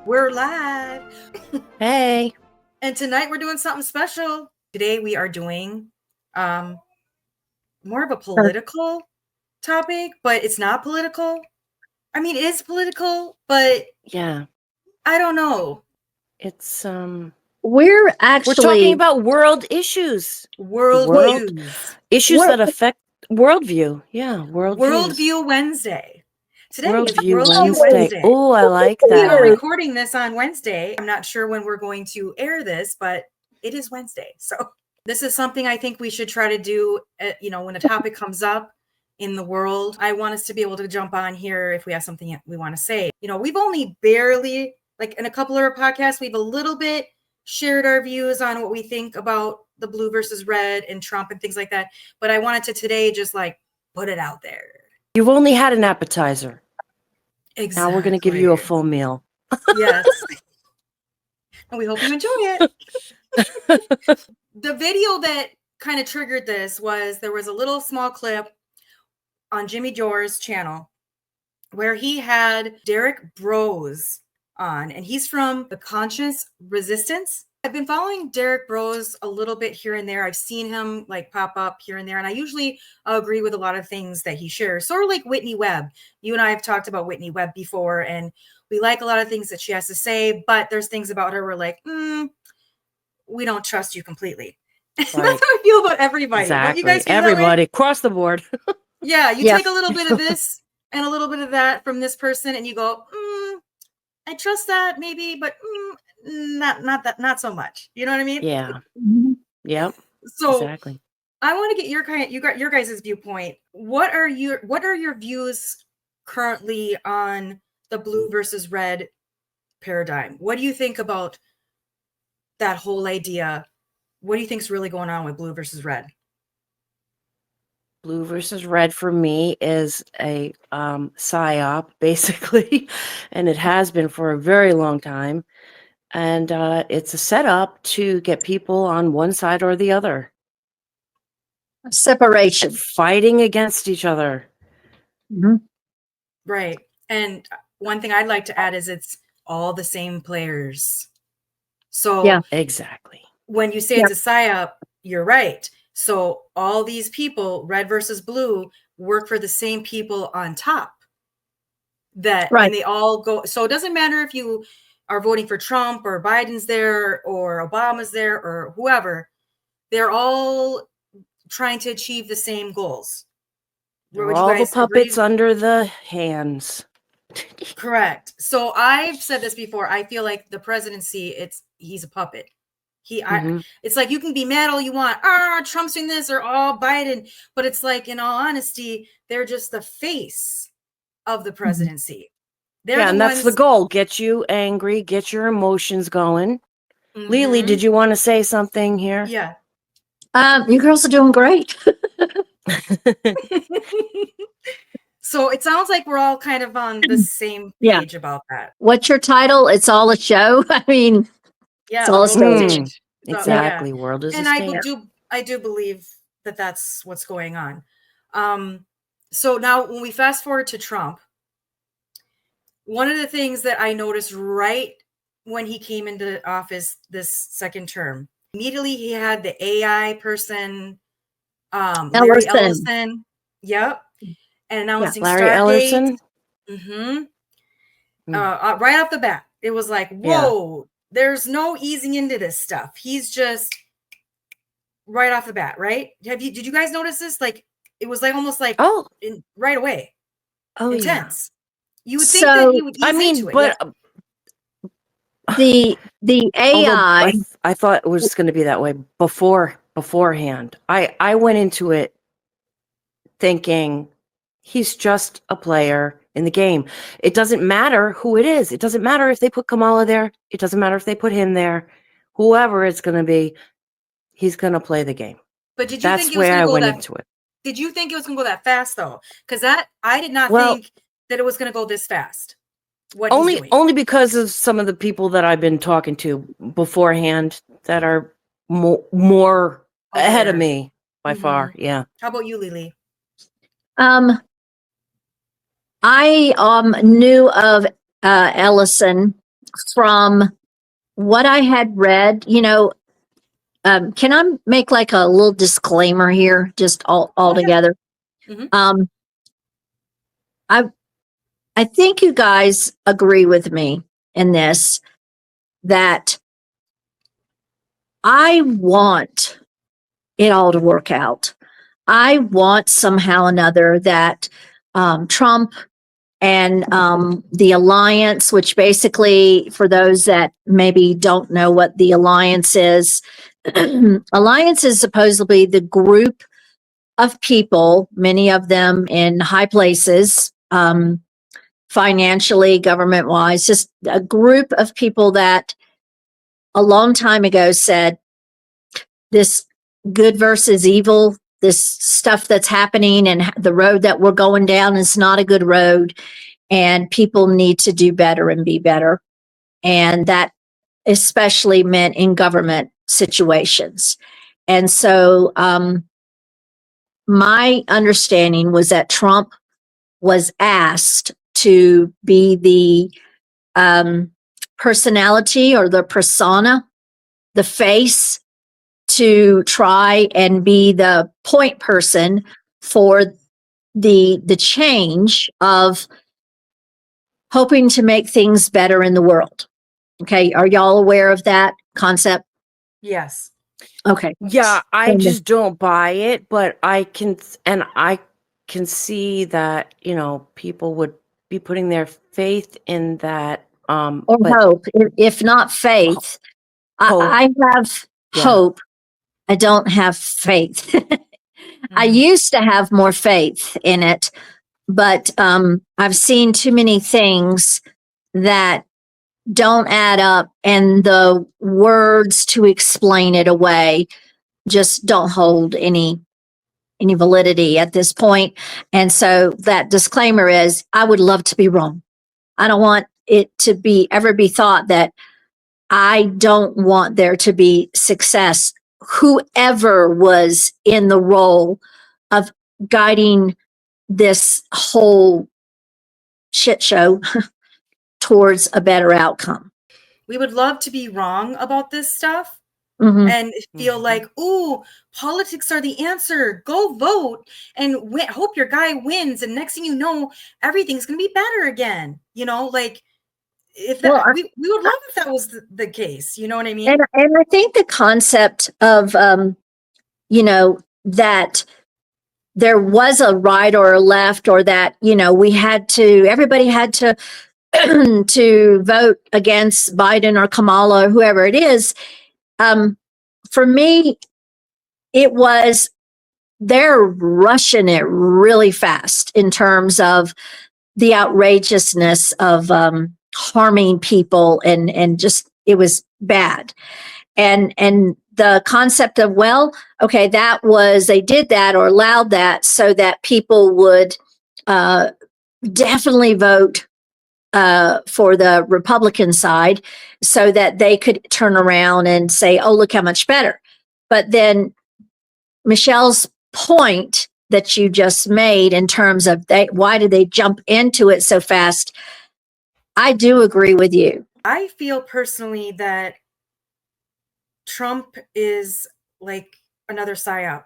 We're live. Hey. And tonight we're doing something special. Today we are doing more of a political topic, but it's not political. I mean, it is political, but yeah, I don't know. It's we're talking about world issues. World issues that affect worldview. Yeah, Worldview Wednesday. Today is Worldview Wednesday. Oh, I like We are that. recording this on Wednesday. I'm not sure when we're going to air this, but it is Wednesday. So this is something I think we should try to do, when a topic comes up in the world. I want us to be able to jump on here if we have something we want to say. We've only barely, like in a couple of our podcasts, we've a little bit shared our views on what we think about the blue versus red and Trump and things like that. But I wanted to today just like put it out there. You've only had an appetizer. Exactly. Now we're going to give you a full meal. Yes. And we hope you enjoy it. The video that kind of triggered this there was a little small clip on Jimmy Dore's channel where he had Derek Bros on, and he's from the Conscious Resistance. I've been following Derek Bros a little bit here and there. I've seen him like pop up here and there, and I usually agree with a lot of things that he shares. Sort of like Whitney Webb. You and I have talked about Whitney Webb before, and we like a lot of things that she has to say, but there's things about her we're like, we don't trust you completely. Right. That's how I feel about everybody. Exactly. You guys feel everybody across the board. Yeah, you take a little bit of this and a little bit of that from this person, and you go, I trust that maybe, but not so much. You know what I mean? Yeah. Yep. So exactly. I want to get your guys' viewpoint. What are your views currently on the blue versus red paradigm? What do you think about that whole idea? What do you think is really going on with blue versus red? Blue versus red for me is a psyop, basically, and it has been for a very long time. And it's a setup to get people on one side or the other. Separation. Fighting against each other. Mm-hmm. Right. And one thing I'd like to add is it's all the same players. So yeah, exactly. When you say it's a psyop, you're right. So all these people, red versus blue, work for the same people on top. And they all go. So it doesn't matter if you are voting for Trump or Biden's there or Obama's there or whoever. They're all trying to achieve the same goals. They're all the puppets under the hands. Correct. So I've said this before. I feel like the presidency, he's a puppet. It's like you can be mad all you want. Trump's doing this or Biden, but it's like, in all honesty, they're just the face of the presidency. And that's the goal. Get you angry, get your emotions going. Lily, did you want to say something here? Yeah. You girls are doing great. So it sounds like we're all kind of on the same page about that. What's your title? It's all a show. I mean, it's all a stage. Exactly. World is a stage. I do believe that that's what's going on. So now when we fast forward to Trump, one of the things that I noticed right when he came into office this second term, immediately he had the AI person, Larry Ellison. Yep. And announcing Larry Ellison. Right off the bat, it was like, whoa, there's no easing into this stuff. He's just right off the bat, right? Did you guys notice this? Like, it was like almost like right away. Intense. You would think that he would ease into it. The AI. I thought it was going to be that way beforehand. I went into it thinking he's just a player in the game. It doesn't matter who it is. It doesn't matter if they put Kamala there. It doesn't matter if they put him there. Whoever it's going to be, he's going to play the game. But did you think it was going to go into it? Did you think it was going to go that fast though? Because I did not think that it was going to go this fast. Only because of some of the people that I've been talking to beforehand that are more ahead of me by far. Yeah. How about you, Lily? I knew of Ellison from what I had read, can I make like a little disclaimer here, just all together? Mhm. I think you guys agree with me in this, that I want it all to work out. I want somehow or another that Trump and the alliance, which basically, for those that maybe don't know what the alliance is, alliance is supposedly the group of people, many of them in high places, financially, government wise, just a group of people that a long time ago said this good versus evil, this stuff that's happening and the road that we're going down is not a good road, and people need to do better and be better. And that especially meant in government situations. And so my understanding was that Trump was asked to be the personality or the persona, the face, to try and be the point person for the change of hoping to make things better in the world. Okay, are y'all aware of that concept? Yes. Okay. Yeah, I just don't buy it, but I can see that, people would be putting their faith in that. Or But hope, if not faith. hope. I have hope. I don't have faith. I Mhm. used to have more faith in it, but I've seen too many things that don't add up, and the words to explain it away just don't hold any validity at this point. And so that disclaimer is, I would love to be wrong. I don't want it to be ever be thought that I don't want there to be success, whoever was in the role of guiding this whole shit show towards a better outcome. We would love to be wrong about this stuff Mhm. and feel like, ooh, politics are the answer. Go vote and hope your guy wins. And next thing you know, everything's going to be better again. Like, if that, Well, we would love if that was the case. You know what I mean? and I think the concept of that there was a right or a left, or that everybody had to to vote against Biden or Kamala or whoever it is. For me, it was, they're rushing it really fast in terms of the outrageousness of harming people, and just, it was bad. And the concept of, well, okay, that was, they did that or allowed that so that people would definitely vote for the Republican side, so that they could turn around and say, oh, look how much better. But then Michelle's point that you just made in terms of why did they jump into it so fast? I do agree with you. I feel personally that Trump is like another psyop.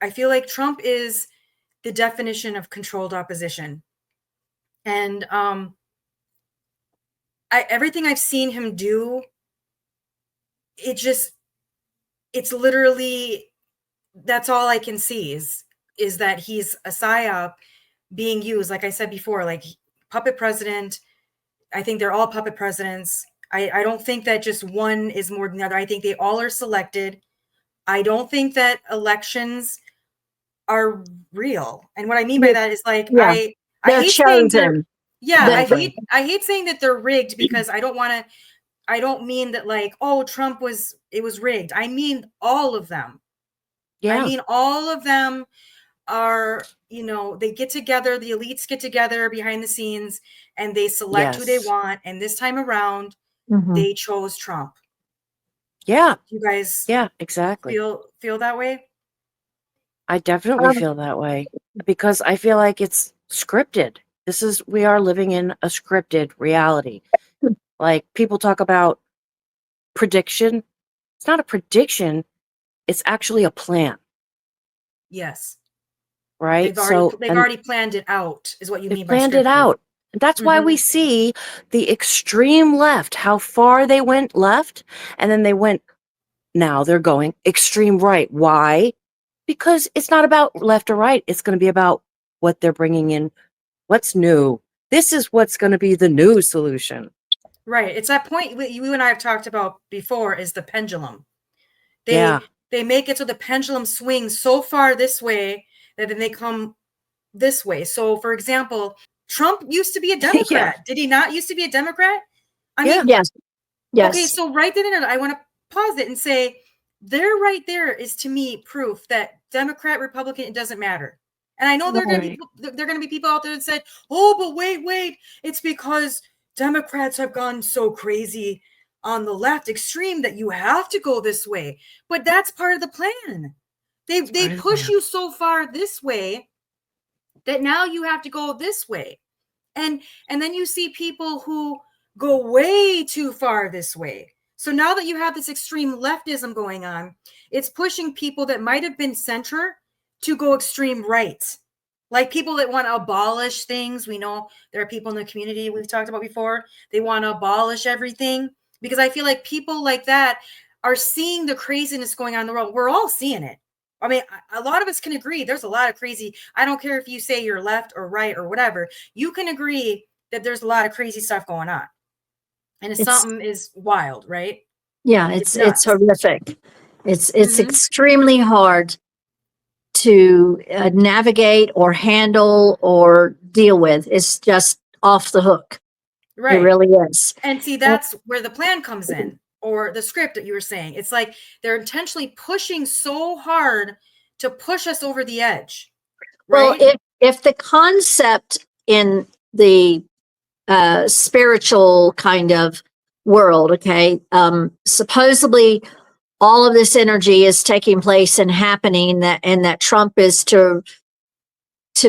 I feel like Trump is the definition of controlled opposition. And everything I've seen him do, it's literally, that's all I can see is that he's a psyop being used, like I said before, like puppet president. I think they're all puppet presidents. I don't think that just one is more than the other. I think they all are selected. I don't think that elections are real. And what I mean by that is, like, Yeah, I they're hate saying they're, chosen. yeah, I The- hate saying that they're rigged, because I don't mean that, like, oh, it was rigged. I mean all of them. I mean all of them are, they get together, the elites get together behind the scenes, and they select who they want. And this time around, they chose Trump. Yeah. You guys, Yeah, exactly. feel that way? I definitely feel that way, because I feel like it's scripted. We are living in a scripted reality. Like people talk about prediction. It's not a prediction. It's actually a plan, Yes. right? So, They've and already planned it out, is what you they've mean by planned it scripted. out. And that's why we Mhm. see the extreme left, how far they went left, and then they went, now they're going extreme right. Why? Because it's not about left or right. It's going to be about what they're bringing in, what's new. This is what's going to be the new solution. Right. It's that point you and I have talked about before, is the pendulum. Yeah. They make it so the pendulum swings so far this way that then they come this way. So, for example, Trump used to be a Yeah. Democrat. Did he not used to be a Democrat? I Yeah. mean, Yes. okay, Yes. so right then and there, I want to pause it and say, there, right there, is to me proof that Democrat, Republican, it doesn't matter. And I know Right. there are going to be people out there that said, "Oh, but wait, it's because Democrats have gone so crazy on the left extreme that you have to go this way." But that's part of the plan. They Part of the push plan. you so far this way that now you have to go this way. And then you see people who go way too far this way. So now that you have this extreme leftism going on, it's pushing people that might have been center to go extreme right. Like people that want to abolish things. We know there are people in the community we've talked about before. They want to abolish everything, because I feel like people like that are seeing the craziness going on in the world. We're all seeing it. I mean, a lot of us can agree there's a lot of crazy. I don't care if you say you're left or right or whatever. You can agree that there's a lot of crazy stuff going on. And if It's something is wild, right? yeah, It's it's nuts. horrific. It's Hmm. extremely hard to navigate or handle or deal with. It's just off the hook. It Right. really is. And see, that's where the plan comes in, or the script that you were saying. It's like they're intentionally pushing so hard to push us over the edge, Well, right? if the concept in the spiritual kind of world, okay, supposedly all of this energy is taking place and happening, that and that Trump is to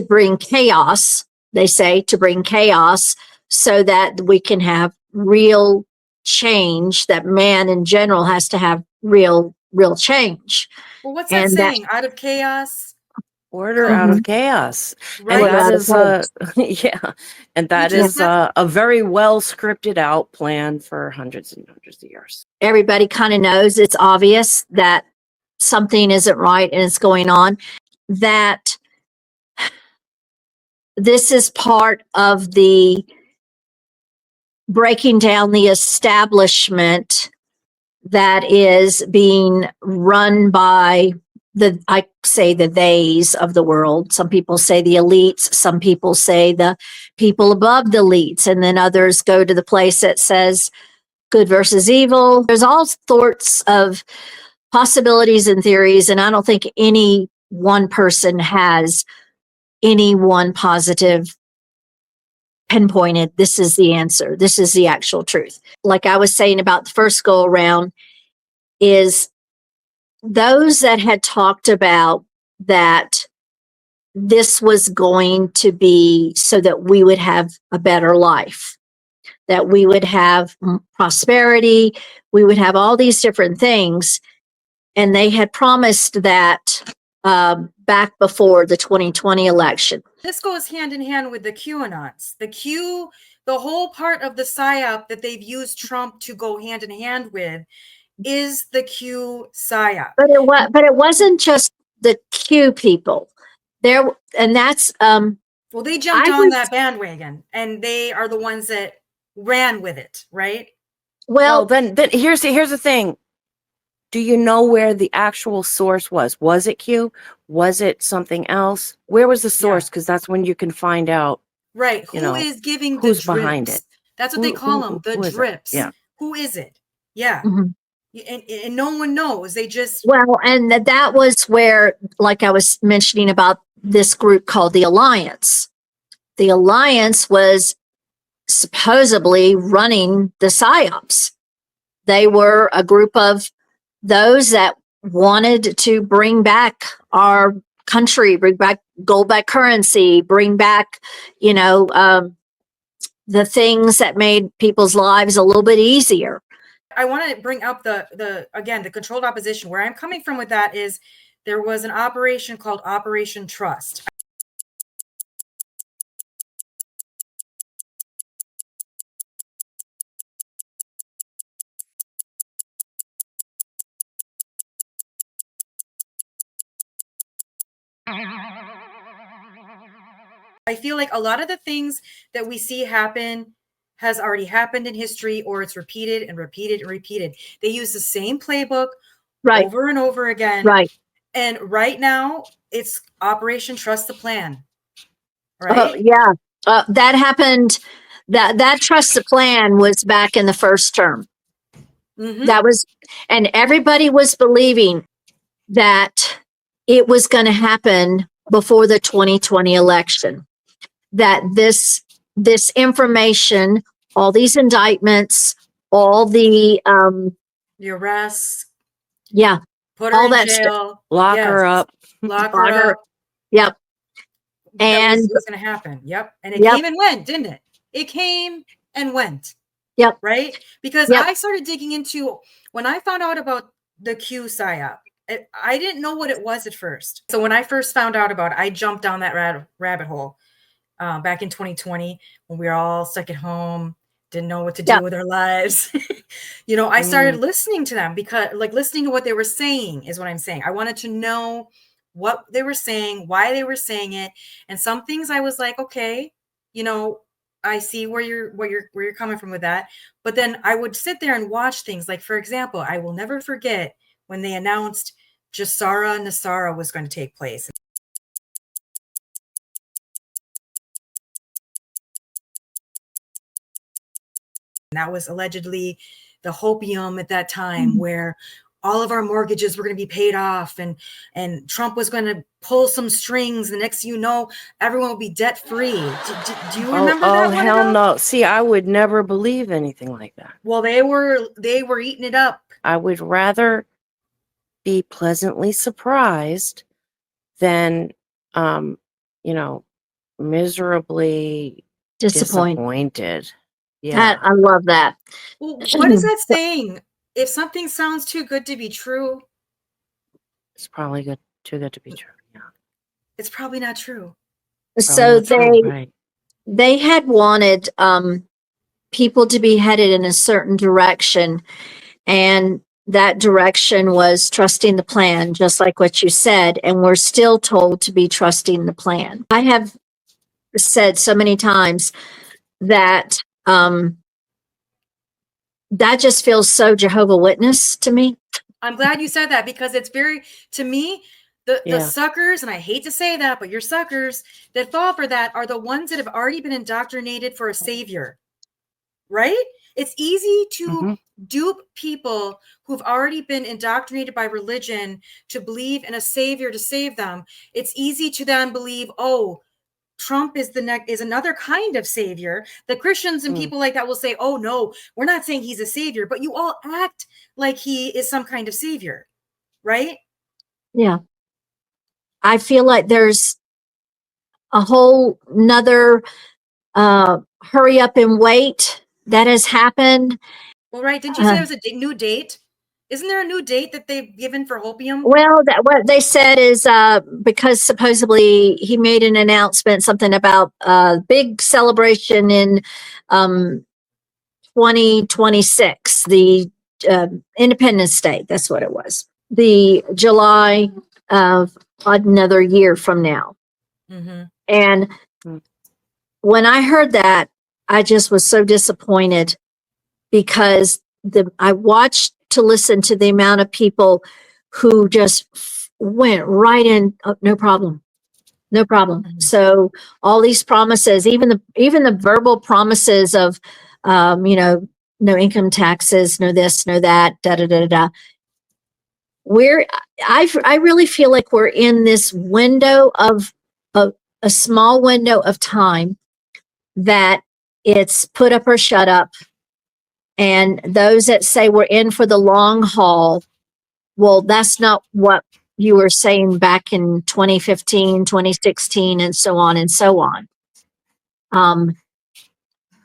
bring chaos. They say to bring chaos so that we can have real change. That man in general has to have real change, Well, what's that and that saying? Out of chaos Order out of mhm, chaos. And right? order that out of is chaos. yeah. And that Which Yeah. is is that's a very well scripted out plan for hundreds and hundreds of years. Everybody kind of knows, it's obvious that something isn't right and it's going on. That this is part of the breaking down the establishment that is being run by I say the theys of the world. Some people say the elites, some people say the people above the elites, and then others go to the place that says good versus evil. There's all sorts of possibilities and theories, and I don't think any one person has any one positive pinpointed, this is the answer, this is the actual truth. Like I was saying about the first go around, is those that had talked about that this was going to be so that we would have a better life, that we would have prosperity, we would have all these different things. And they had promised that back before the 2020 election. this goes hand in hand with the QAnons. The whole part of the psyop that they've used Trump to go hand in hand with is the Q psyop. But it wasn't just the Q people there, and that's Well, they jumped I on was that bandwagon, and they are the ones that ran with it, right? Well, well. then here's the thing. Do you know where the actual source was? Was it Q? Was it something else? Where was the Yeah. source? Because that's when you can find out, Right. you Who know, is giving the who's behind drips? it. That's what they call them, the Who is it? drips. Yeah. Who is it? Yeah. Mhm. And no one knows. They just Well, and that was where, like I was mentioning about this group called the Alliance. The Alliance was supposedly running the psyops. They were a group of those that wanted to bring back our country, bring back gold back currency, bring back, you know, the things that made people's lives a little bit easier. I want to bring up the controlled opposition. Where I'm coming from with that is there was an operation called Operation Trust. I feel like a lot of the things that we see happen has already happened in history, or it's repeated and repeated and repeated. They use the same playbook Right. over and over again. Right. And right now it's Operation Trust the Plan. Right? Yeah. That happened. That trust the plan was back in the first term. Mhm. That was, and everybody was believing that it was going to happen before the 2020 election. That this information, all these indictments, all the The arrests, yeah, put her all in that stuff. jail, Lock yes, her up. lock her Lock her- up. Yep. That And was going to happen. Yep. And it Yep. came and went, didn't it? It came and went. Yep. Right? Because Yep. I started digging into, when I found out about the Q psyop, I didn't know what it was at first. So when I first found out about it, I jumped down that rabbit hole back in 2020 when we were all stuck at home, didn't know what to do Yep. with our lives. I started listening to them because, like, listening to what they were saying is what I'm saying. I wanted to know what they were saying, why they were saying it, and some things I was like, okay, I see where you're coming from with that. But then I would sit there and watch things. Like, for example, I will never forget when they announced Jasara Nasara was going to take place. And that was allegedly the hopium at that time, where all of our mortgages were going to be paid off, and Trump was going to pull some strings. The next thing you know, everyone will be debt free. Do you remember that one? Hell no. See, I would never believe anything like that. Well, they were eating it up. I would rather be pleasantly surprised than, miserably disappointed. Yeah. I love that. Well, what is that saying? If something sounds too good to be true, It's probably too good to be true. Yeah. it's probably not true. So Probably not true, right. they had wanted people to be headed in a certain direction, and that direction was trusting the plan, just like what you said. And we're still told to be trusting the plan. I have said so many times that that just feels so Jehovah Witness to me. I'm glad you said that, because it's very, to me, the suckers, and I hate to say that, but your suckers that fall for that are the ones that have already been indoctrinated for a savior, right? It's easy to dupe people who've already been indoctrinated by religion to believe in a savior to save them. It's easy to then believe, oh, Trump is another kind of savior. The Christians and people like that will say, oh no, we're not saying he's a savior, but you all act like he is some kind of savior, right? Yeah. I feel like there's a whole nother hurry up and wait that has happened. Well, right. Didn't you say there was a new date? Isn't there a new date that they've given for hopium? Well, what they said is because supposedly he made an announcement, something about a big celebration in 2026, the Independence Day. That's what it was. The July of another year from now. Mm-hmm. And when I heard that, I just was so disappointed, because I watched to listen to the amount of people who just went right in. Oh, no problem. No problem. Mhm. So all these promises, even the verbal promises of, no income taxes, no this, no that, da da da da. I really feel like we're in this window of a small window of time that it's put up or shut up. And those that say we're in for the long haul, well, that's not what you were saying back in 2015, 2016, and so on and so on.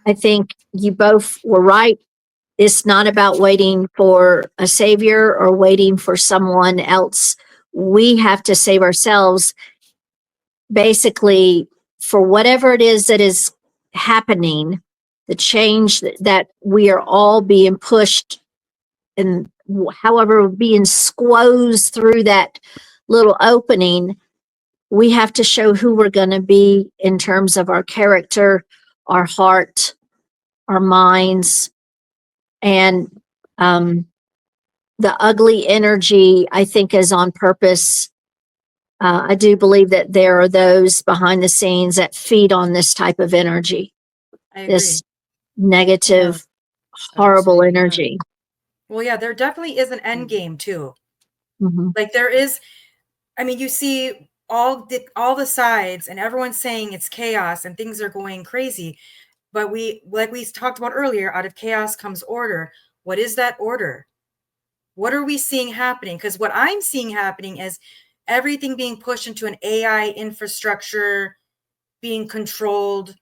I think you both were right. It's not about waiting for a savior or waiting for someone else. We have to save ourselves basically for whatever it is that is happening, the change that we are all being pushed and however being squozed through that little opening. We have to show who we're going to be in terms of our character, our heart, our minds, and the ugly energy, I think, is on purpose. I do believe that there are those behind the scenes that feed on this type of energy, I agree. this negative, Yeah, horrible absolutely, yeah. energy. Well, yeah, there definitely is an end game too. Mhm. Like there is, I mean, you see all the sides and everyone's saying it's chaos and things are going crazy. But like we talked about earlier, out of chaos comes order. What is that order? What are we seeing happening? Because what I'm seeing happening is everything being pushed into an AI infrastructure, being controlled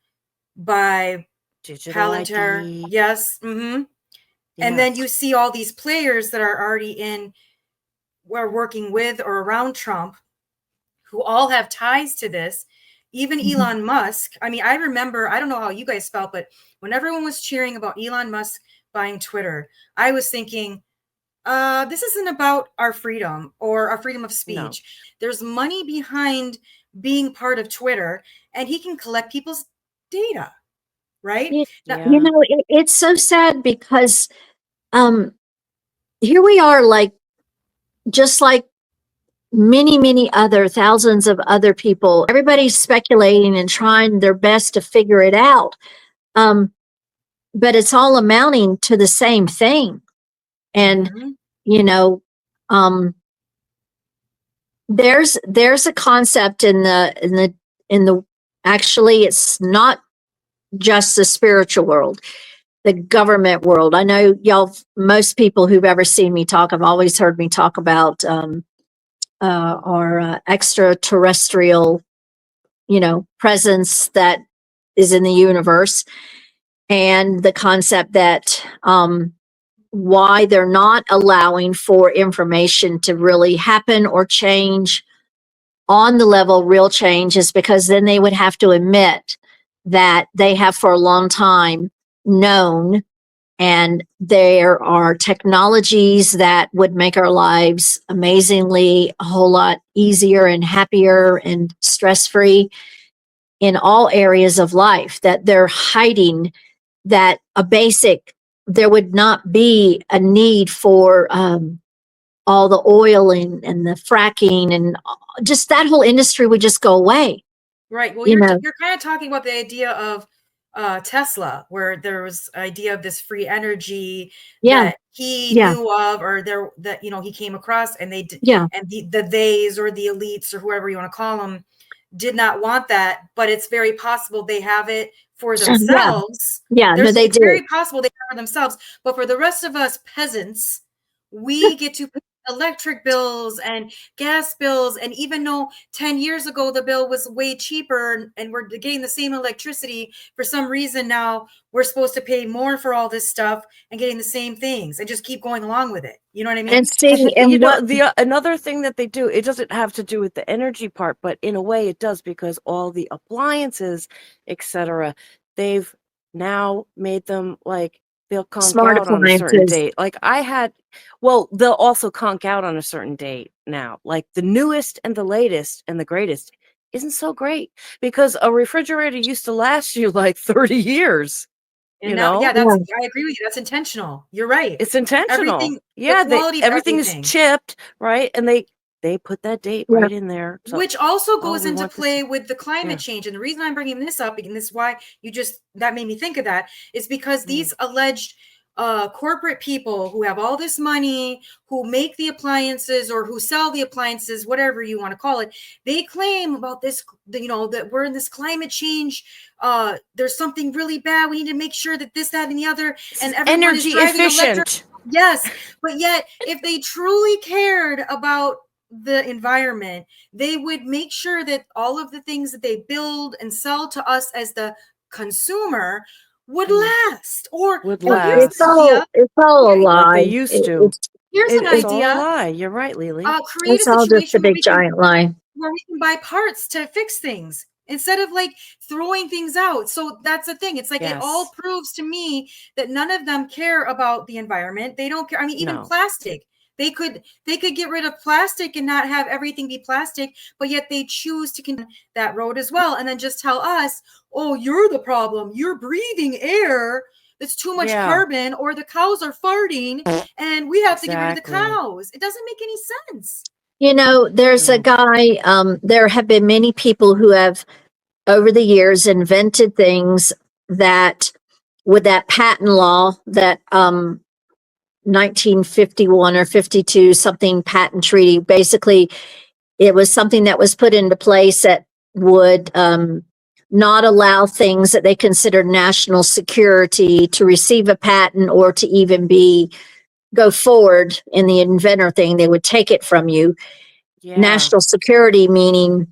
by Digital Palantir. ID. Yes. Mm-hmm. And then you see all these players that are already we're working with or around Trump, who all have ties to this. Even Mhm. Elon Musk. I mean, I remember, I don't know how you guys felt, but when everyone was cheering about Elon Musk buying Twitter, I was thinking, this isn't about our freedom or our freedom of speech. There's money behind being part of Twitter, and he can collect people's data, right? You know, it's so sad because here we are, like, just like many other thousands of other people. Everybody's speculating and trying their best to figure it out. But it's all amounting to the same thing. And, Mhm. you know, there's a concept in the actually it's not just the spiritual world, the government world. I know y'all, most people who've ever seen me talk have always heard me talk about our extraterrestrial, presence that is in the universe, and the concept that why they're not allowing for information to really happen or change on the level real change is because then they would have to admit that they have for a long time known, and there are technologies that would make our lives amazingly a whole lot easier and happier and stress free in all areas of life, that they're hiding, that there would not be a need for all the oil and the fracking, and just that whole industry would just go away. Right. Well, You you're know, kind of talking about the idea of Tesla, where there was idea of this free energy yeah, that he yeah, knew of, or that he came across, and yeah, and the theys or the elites or whoever you want to call them did not want that, but it's very possible they have it for yeah, themselves. yeah. No, they It's do. very possible they have it for themselves, but for the rest of us peasants, we get to pay electric bills and gas bills. And even though 10 years ago the bill was way cheaper and we're getting the same electricity, for some reason now we're supposed to pay more for all this stuff and getting the same things and just keep going along with it. You know what I mean? And see, and what The another thing that they do, it doesn't have to do with the energy part, but in a way it does, because all the appliances, etc., they've now made them like they'll conk smart out on a certain appliances. date. Like they'll also conk out on a certain date now. Like the newest and the latest and the greatest isn't so great, because a refrigerator used to last you like 30 years, And now, yeah, Yeah, I agree with you. That's intentional. You're right. It's intentional. Everything, the Yeah, quality of everything's everything. chipped, right? And they put that date yeah. right in there. So, Which also oh, goes we into want this. play with the climate Yeah. change. And the reason I'm bringing this up, and this is why that made me think of that, is because these alleged corporate people who have all this money, who make the appliances or who sell the appliances, whatever you want to call it, they claim about this, that we're in this climate change. There's something really bad. We need to make sure that this, that, and the other, and everyone is Energy driving electric. efficient. Yes, but yet if they truly cared about the environment, they would make sure that all of the things that they build and sell to us as the consumer would Mm. last. Or Would here's It's an last all idea. it's all a Yeah, like they lie. used to. here's an It's all a idea. lie. You're right, Lily. Create a it's all just a situation big giant lie. where we can buy parts to fix things instead of like throwing things out. So that's the thing. It's like it all Yes. proves to me that none of them care about the environment. They don't care. I mean, even No. plastic. They could get rid of plastic and not have everything be plastic, but yet they choose to continue that road as well, and then just tell us, "Oh, you're the problem. You're breathing air that's too much Yeah. carbon, or the cows are farting, and we have to get rid of the Exactly. cows." It doesn't make any sense. You know, there's a No. guy, there have been many people who have over the years invented things that with that patent law that 1951 or 52 something patent treaty, basically it was something that was put into place that would not allow things that they considered national security to receive a patent or to even go forward in the inventor thing. They would take it from you. Yeah. National security meaning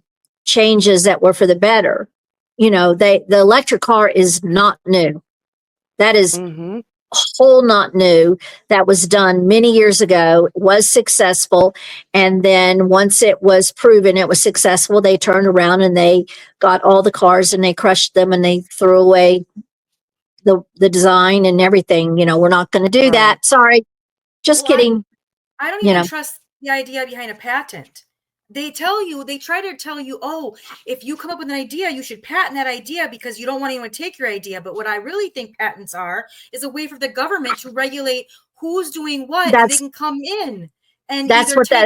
changes that were for the better. You know, the electric car is not new. That is Mm-hmm. whole not new. That was done many years ago, was successful. And then once it was proven it was successful, they turned around and they got all the cars and they crushed them and they threw away the design and everything. You know, we're not going to do Right. that. Sorry. Just Well, kidding. I don't You even know, trust the idea behind a patent. They try to tell you, oh, if you come up with an idea, you should patent that idea because you don't want anyone to take your idea. But what I really think patents are is a way for the government to regulate who's doing what, and they that's can come in and that's either what take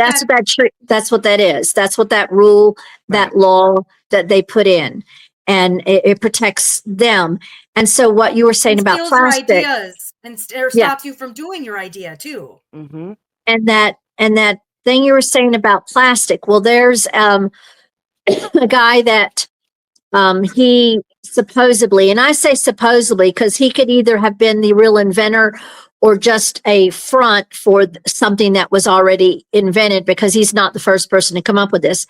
that's what that is. That's what that rule, Right. that law that they put in, and it protects them. And so, what you were saying and about steals your plastic, ideas or yeah, stops you from doing your idea too. Mm-hmm. and that thing you were saying about plastic. Well, there's a guy that he supposedly, and I say supposedly because he could either have been the real inventor or just a front for something that was already invented because he's not the first person to come up with this,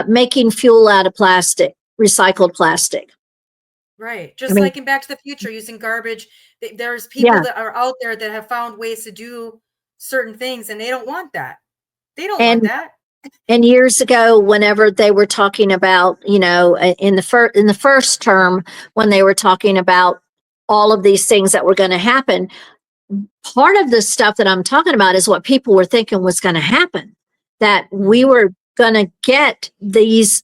making fuel out of plastic, recycled plastic. Right. I Just mean, like in Back to the Future, using garbage. There's people yeah. that are out there that have found ways to do certain things, and they don't want that. They don't want And that. and years ago, whenever they were talking about, you know, in the first term, when they were talking about all of these things that were going to happen, part of the stuff that I'm talking about is what people were thinking was going to happen, that we were going to get this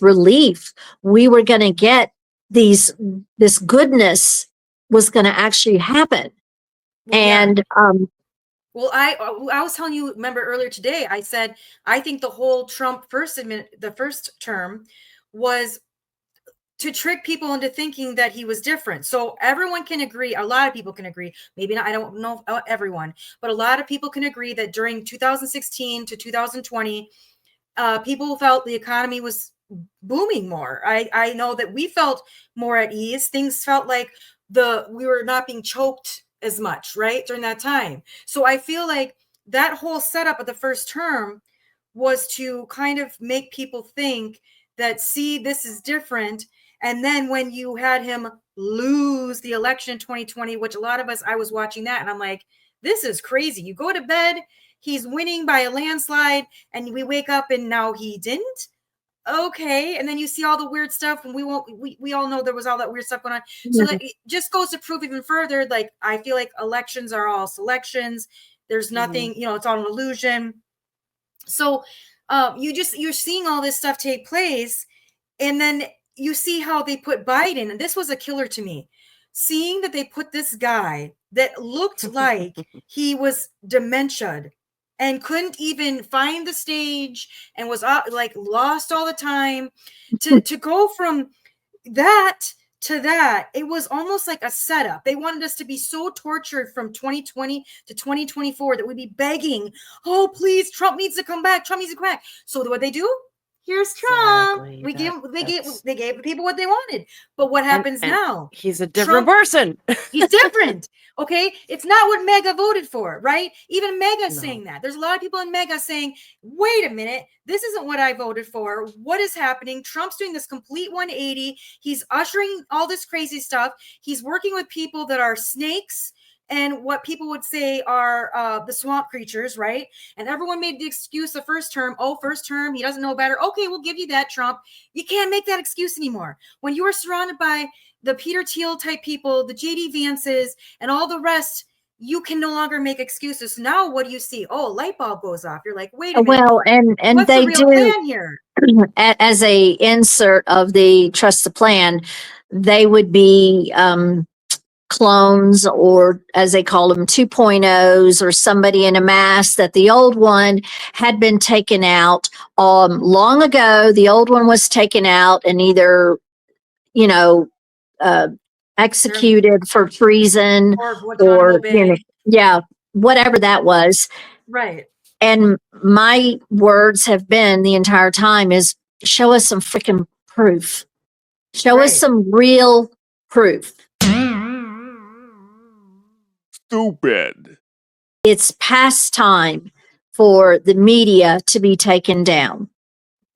relief. We were going to get this goodness was going to actually happen. Well, yeah. And, Well, I was telling you, remember earlier today, I said I think the whole Trump the first term was to trick people into thinking that he was different. So everyone can agree, a lot of people can agree, maybe not, I don't know everyone, but a lot of people can agree that during 2016 to 2020, people felt the economy was booming more. I know that we felt more at ease. Things felt like we were not being choked as much, right, during that time. So I feel like that whole setup of the first term was to kind of make people think that, see, this is different. And then when you had him lose the election in 2020, which a lot of us, I was watching that and I'm like, this is crazy. You go to bed, he's winning by a landslide, and we wake up and now he didn't. Okay. And then you see all the weird stuff, and we all know there was all that weird stuff going on. So that it just goes to prove even further, like, I feel like elections are all selections. There's nothing, it's all an illusion. So you're seeing all this stuff take place, and then you see how they put Biden, and this was a killer to me. Seeing that they put this guy that looked like he was dementiaed and couldn't even find the stage and was like lost all the time, to go from that to that, it was almost like a setup. They wanted us to be so tortured from 2020 to 2024 that we'd be begging, oh, please, Trump needs to come back. Trump needs to come back. So what they do? here's Trump. Exactly. They gave the people what they wanted. But what happens And now? he's a different person. He's different. Okay. It's not what MAGA voted for, right? Even MAGA's No. saying that. There's a lot of people in MAGA saying, wait a minute, this isn't what I voted for. What is happening? Trump's doing this complete 180. He's ushering all this crazy stuff. He's working with people that are snakes and what people would say are the swamp creatures, right? And everyone made the excuse the first term. Oh, first term, he doesn't know better. Okay, we'll give you that, Trump. You can't make that excuse anymore. When you are surrounded by the Peter Thiel type people, the JD Vances, and all the rest, you can no longer make excuses. Now, what do you see? Oh, light bulb goes off. You're like, wait a minute. Well, and What's they the real plan here? as a insert of the trust the plan, they would be clones, or as they call them 2.0s, or somebody in a mask that the old one had been taken out long ago. The old one was taken out and either, you know, executed for treason Or Guantanamo Bay. yeah, whatever that was. Right. And my words have been the entire time is show us some freaking proof. Show us some real proof. Stupid. It's past time for the media to be taken down.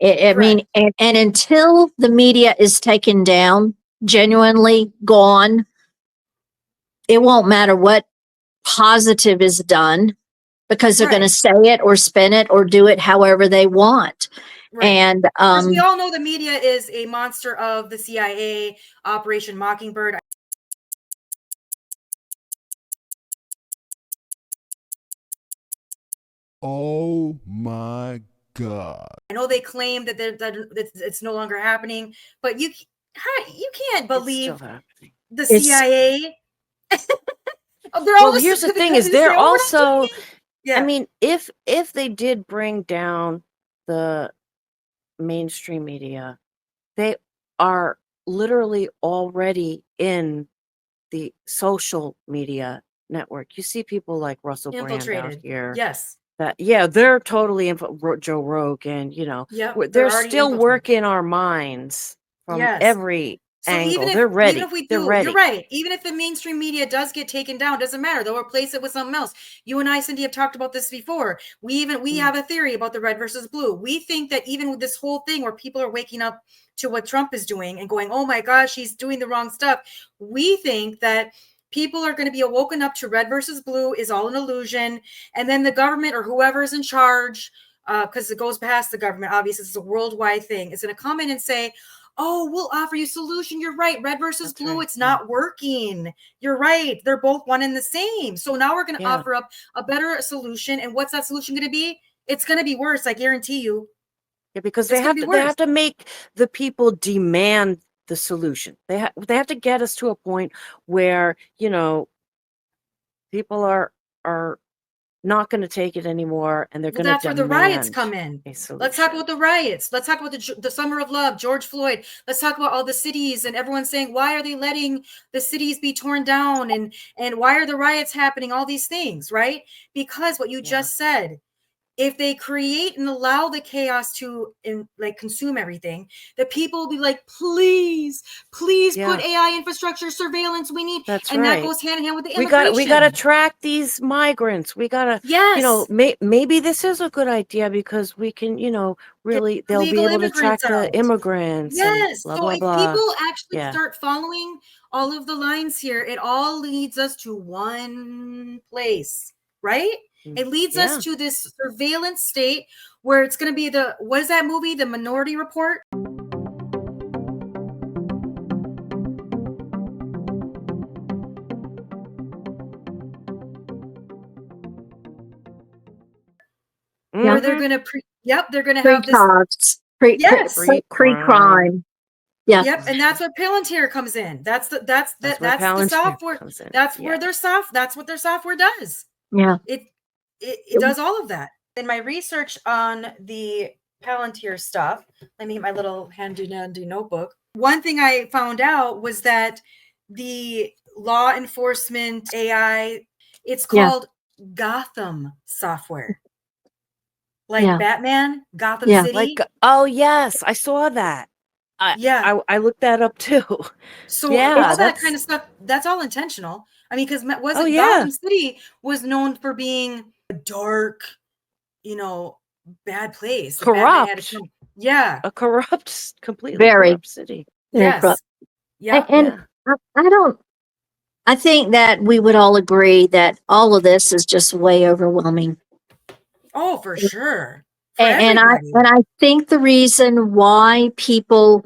I mean, and until the media is taken down, genuinely gone, it won't matter what positive is done, because they're going to say it or spin it or do it however they want. And because we all know the media is a monster of the CIA, Operation Mockingbird. Oh my God. I know they claim that it's no longer happening, but you can't believe the CIA. Well, here's the thing: is they're also. Yeah. I mean, if they did bring down the mainstream media, they are literally already in the social media network. You see people like Russell Brand out here. Yes. They're totally Joe Rogan. They're still working our minds from every angle. They're ready. Even if we They're do, ready. you're right. Even if the mainstream media does get taken down, doesn't matter. They'll replace it with something else. You and I, Cindy, have talked about this before. We have a theory about the red versus blue. We think that even with this whole thing where people are waking up to what Trump is doing and going, oh my gosh, he's doing the wrong stuff. We think that people are going to be awoken up to red versus blue is all an illusion. And then the government or whoever is in charge, because it goes past the government, obviously it's a worldwide thing, is going to come in and say, oh, we'll offer you a solution. You're right. Red versus blue. It's not working. You're right. They're both one and the same. So now we're going to offer up a better solution. And what's that solution going to be? It's going to be worse. I guarantee you. Yeah, because they have to make the people demand the solution. They have to get us to a point where, people are not going to take it anymore, and they're going to demand. That's where the riots come in. Let's talk about the riots. Let's talk about the Summer of Love, George Floyd. Let's talk about all the cities and everyone's saying, why are they letting the cities be torn down? And why are the riots happening? All these things, right? Because what you just said, if they create and allow the chaos to consume everything, the people will be like, please put AI infrastructure, surveillance. We need, that goes hand in hand with the immigration. We got to track these migrants. We got to, maybe this is a good idea because we can, really, they'll be able to track the immigrants. Yes. Blah, so blah, if blah. people actually start following all of the lines here, it all leads us to one place, right? It leads us to this surveillance state where it's going to be what is that movie? The Minority Report? Where they're going to they're going to have this pre-crime. Yeah. Yep, and that's where Palantir comes in. That's the software. That's where that's what their software does. Yeah. It does all of that. In my research on the Palantir stuff, let me get my little handy notebook. One thing I found out was that the law enforcement AI, it's called Gotham software. like Yeah. Batman, Gotham Yeah. City. Like, oh yes, I saw that. Yeah. I looked that up too. So Yeah, all that that's kind of stuff, that's all intentional. I mean, because oh wasn't yeah, Gotham City was known for being a dark, bad place that Batman had to corrupt, come. Yeah. completely Very. corrupt city. Very corrupt. Yes. Yep. And Yeah, I don't. I think that we would all agree that all of this is just way overwhelming. Oh, for sure. For And everybody. I think the reason why people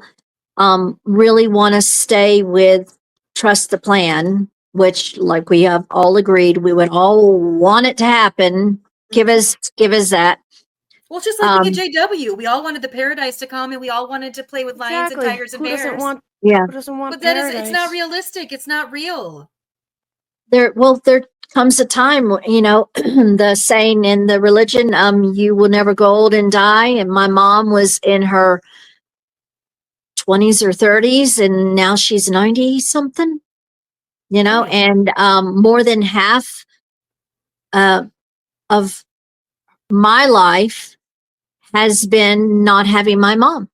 really want to stay with trust the plan, which, like we have all agreed, we would all want it to happen. Give us that. Well, it's just like being a Um, JW. We all wanted the paradise to come, and we all wanted to play with lions and exactly. tigers and Who doesn't bears. want? yeah. Who doesn't want But that is, it's not paradise? realistic. It's not real. There comes a time, the saying in the religion, you will never go old and die. And my mom was in her 20s or 30s, and now she's 90 something, Right. and more than half uh, of my life has been not having my mom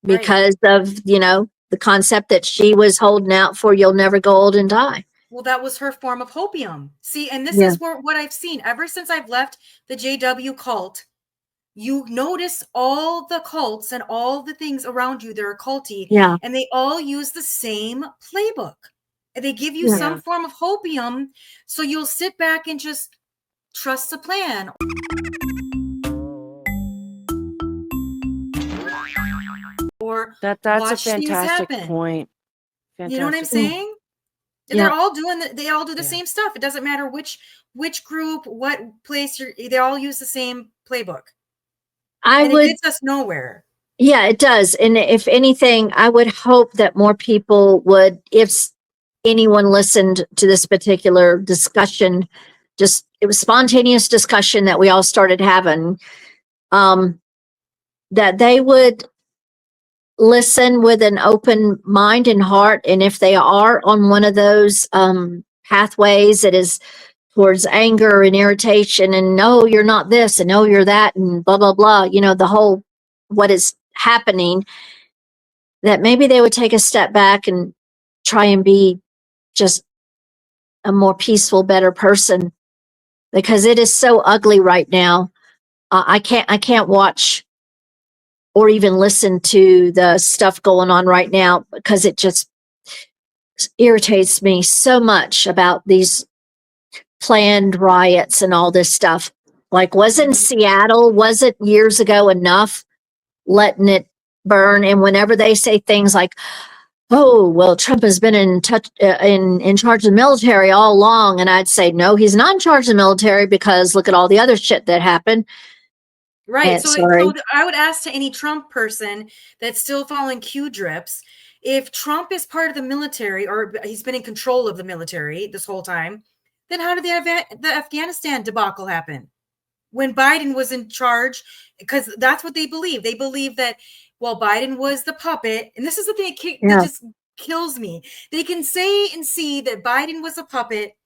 Right. because of, the concept that she was holding out for, you'll never go old and die. Well, that was her form of hopium. See, and this Yeah. is what I've seen ever since I've left the JW cult. You notice all the cults and all the things around you that are culty, Yeah. and they all use the same playbook. And they give you Yeah. some form of hopium, so you'll sit back and just trust the plan. Or That's a watch things fantastic happen. point. You know what I'm Fantastic point. saying? Yeah. They're all doing they all do the Yeah. same stuff. It doesn't matter which group, what place they all use the same playbook. And it gets us nowhere. Yeah, it does. And if anything, I would hope that more people would, if anyone listened to this particular discussion, it was spontaneous discussion that we all started having, that they would listen with an open mind and heart. And if they are on one of those pathways that is towards anger and irritation, and no, you're not this, and no, you're that, and blah, blah, blah, the whole what is happening, that maybe they would take a step back and try and be just a more peaceful, better person, because it is so ugly right now. I can't watch or even listen to the stuff going on right now, because it just irritates me so much about these planned riots and all this stuff. Like, wasn't Seattle, was it years ago enough letting it burn? And whenever they say things like, oh, well, Trump has been in touch in charge of the military all along, and I'd say, no, he's not in charge of the military, because look at all the other shit that happened. Right. So Sorry. I would ask to any Trump person that's still following Q drips, if Trump is part of the military, or he's been in control of the military this whole time, then how did the Afghanistan debacle happen when Biden was in charge? Because that's what they believe. They believe that, well, Biden was the puppet. And this is the thing that just kills me. They can say and see that Biden was a puppet,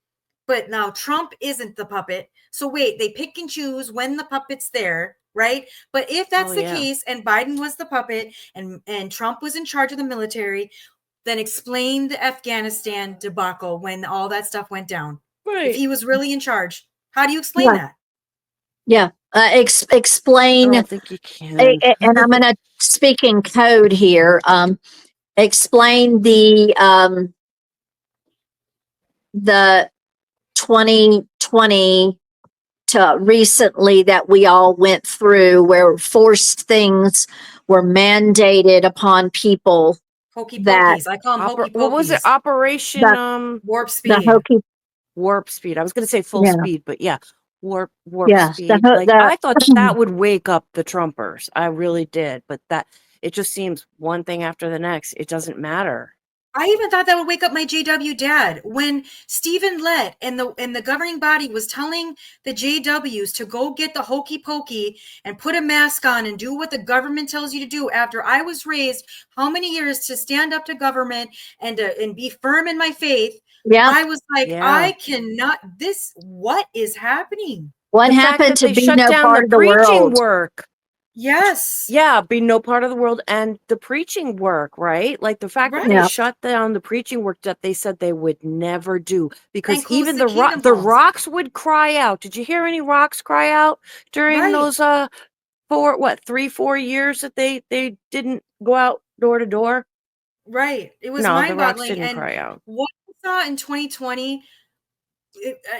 but now Trump isn't the puppet. So wait, they pick and choose when the puppet's there, right? But if that's the case, and Biden was the puppet and Trump was in charge of the military, then explain the Afghanistan debacle when all that stuff went down. Right. If he was really in charge, how do you explain that? Yeah. Explain. I don't think you can. And I'm going to speak in code here. Explain the 2020 to recently that we all went through, where forced things were mandated upon people. Hokey That pokies. I call them hokey pokies. What was it? Operation Warp Speed. The hokey Warp Speed. I was going to say full speed, but yeah, warp Yeah, speed. I thought that would wake up the Trumpers. I really did, but that it just seems one thing after the next. It doesn't matter. I even thought that would wake up my JW dad when Stephen Lett and the governing body was telling the JWs to go get the hokey pokey and put a mask on and do what the government tells you to do. After I was raised how many years to stand up to government and be firm in my faith. Yeah. I was like, Yeah. I cannot. What is happening? What The fact happened that to they be shut no down part the of the preaching world? work. Yes. Yeah, be no part of the world and the preaching work, right? Like the fact that they Yeah. shut down the preaching work that they said they would never do, because And close even the Kingdom the Halls. rocks would cry out. Did you hear any rocks cry out during Right. those 3-4 years that they didn't go out door to door? Right. It was No, the rocks mind-boggling. didn't And cry out. what I saw in 2020,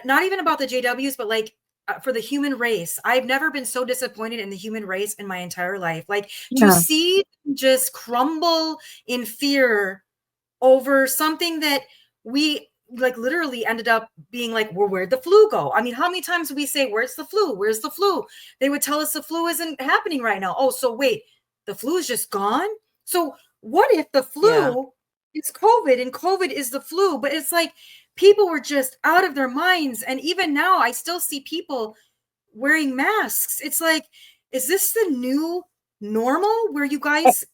not even about the JWs, but like for the human race, I've never been so disappointed in the human race in my entire life. Like to Yeah. see them just crumble in fear over something that we like literally ended up being like, well, where'd the flu go? I mean, how many times do we say, where's the flu? Where's the flu? They would tell us the flu isn't happening right now. Oh, so wait, the flu is just gone? So what if the flu Yeah. is COVID and COVID is the flu? But it's like people were just out of their minds. And even now, I still see people wearing masks. It's like, is this the new normal where you guys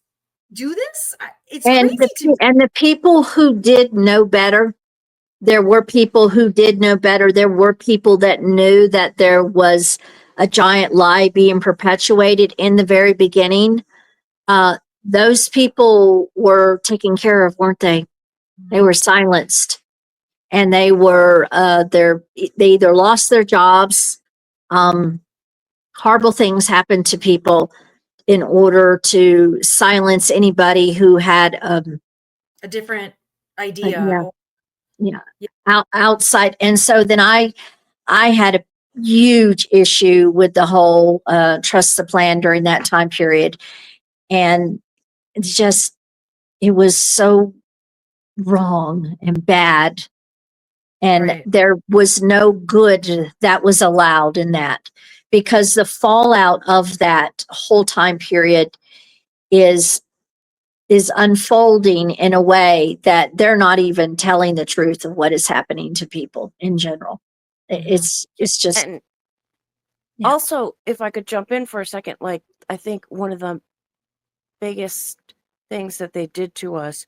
do this? It's And crazy to me. the people who did know better, there were people who did know better. There were people that knew that there was a giant lie being perpetuated in the very beginning. Those people were taken care of, weren't they? They were silenced, and they were they either lost their jobs. Horrible things happened to people in order to silence anybody who had A different idea. yeah, Or- yeah, Yeah. outside. And so then I had a huge issue with the whole trust the plan during that time period, and it's just it was so wrong and bad, and Right. there was no good that was allowed in that, because the fallout of that whole time period is unfolding in a way that they're not even telling the truth of what is happening to people in general. It's just And Yeah. also, if I could jump in for a second, like I think one of the biggest things that they did to us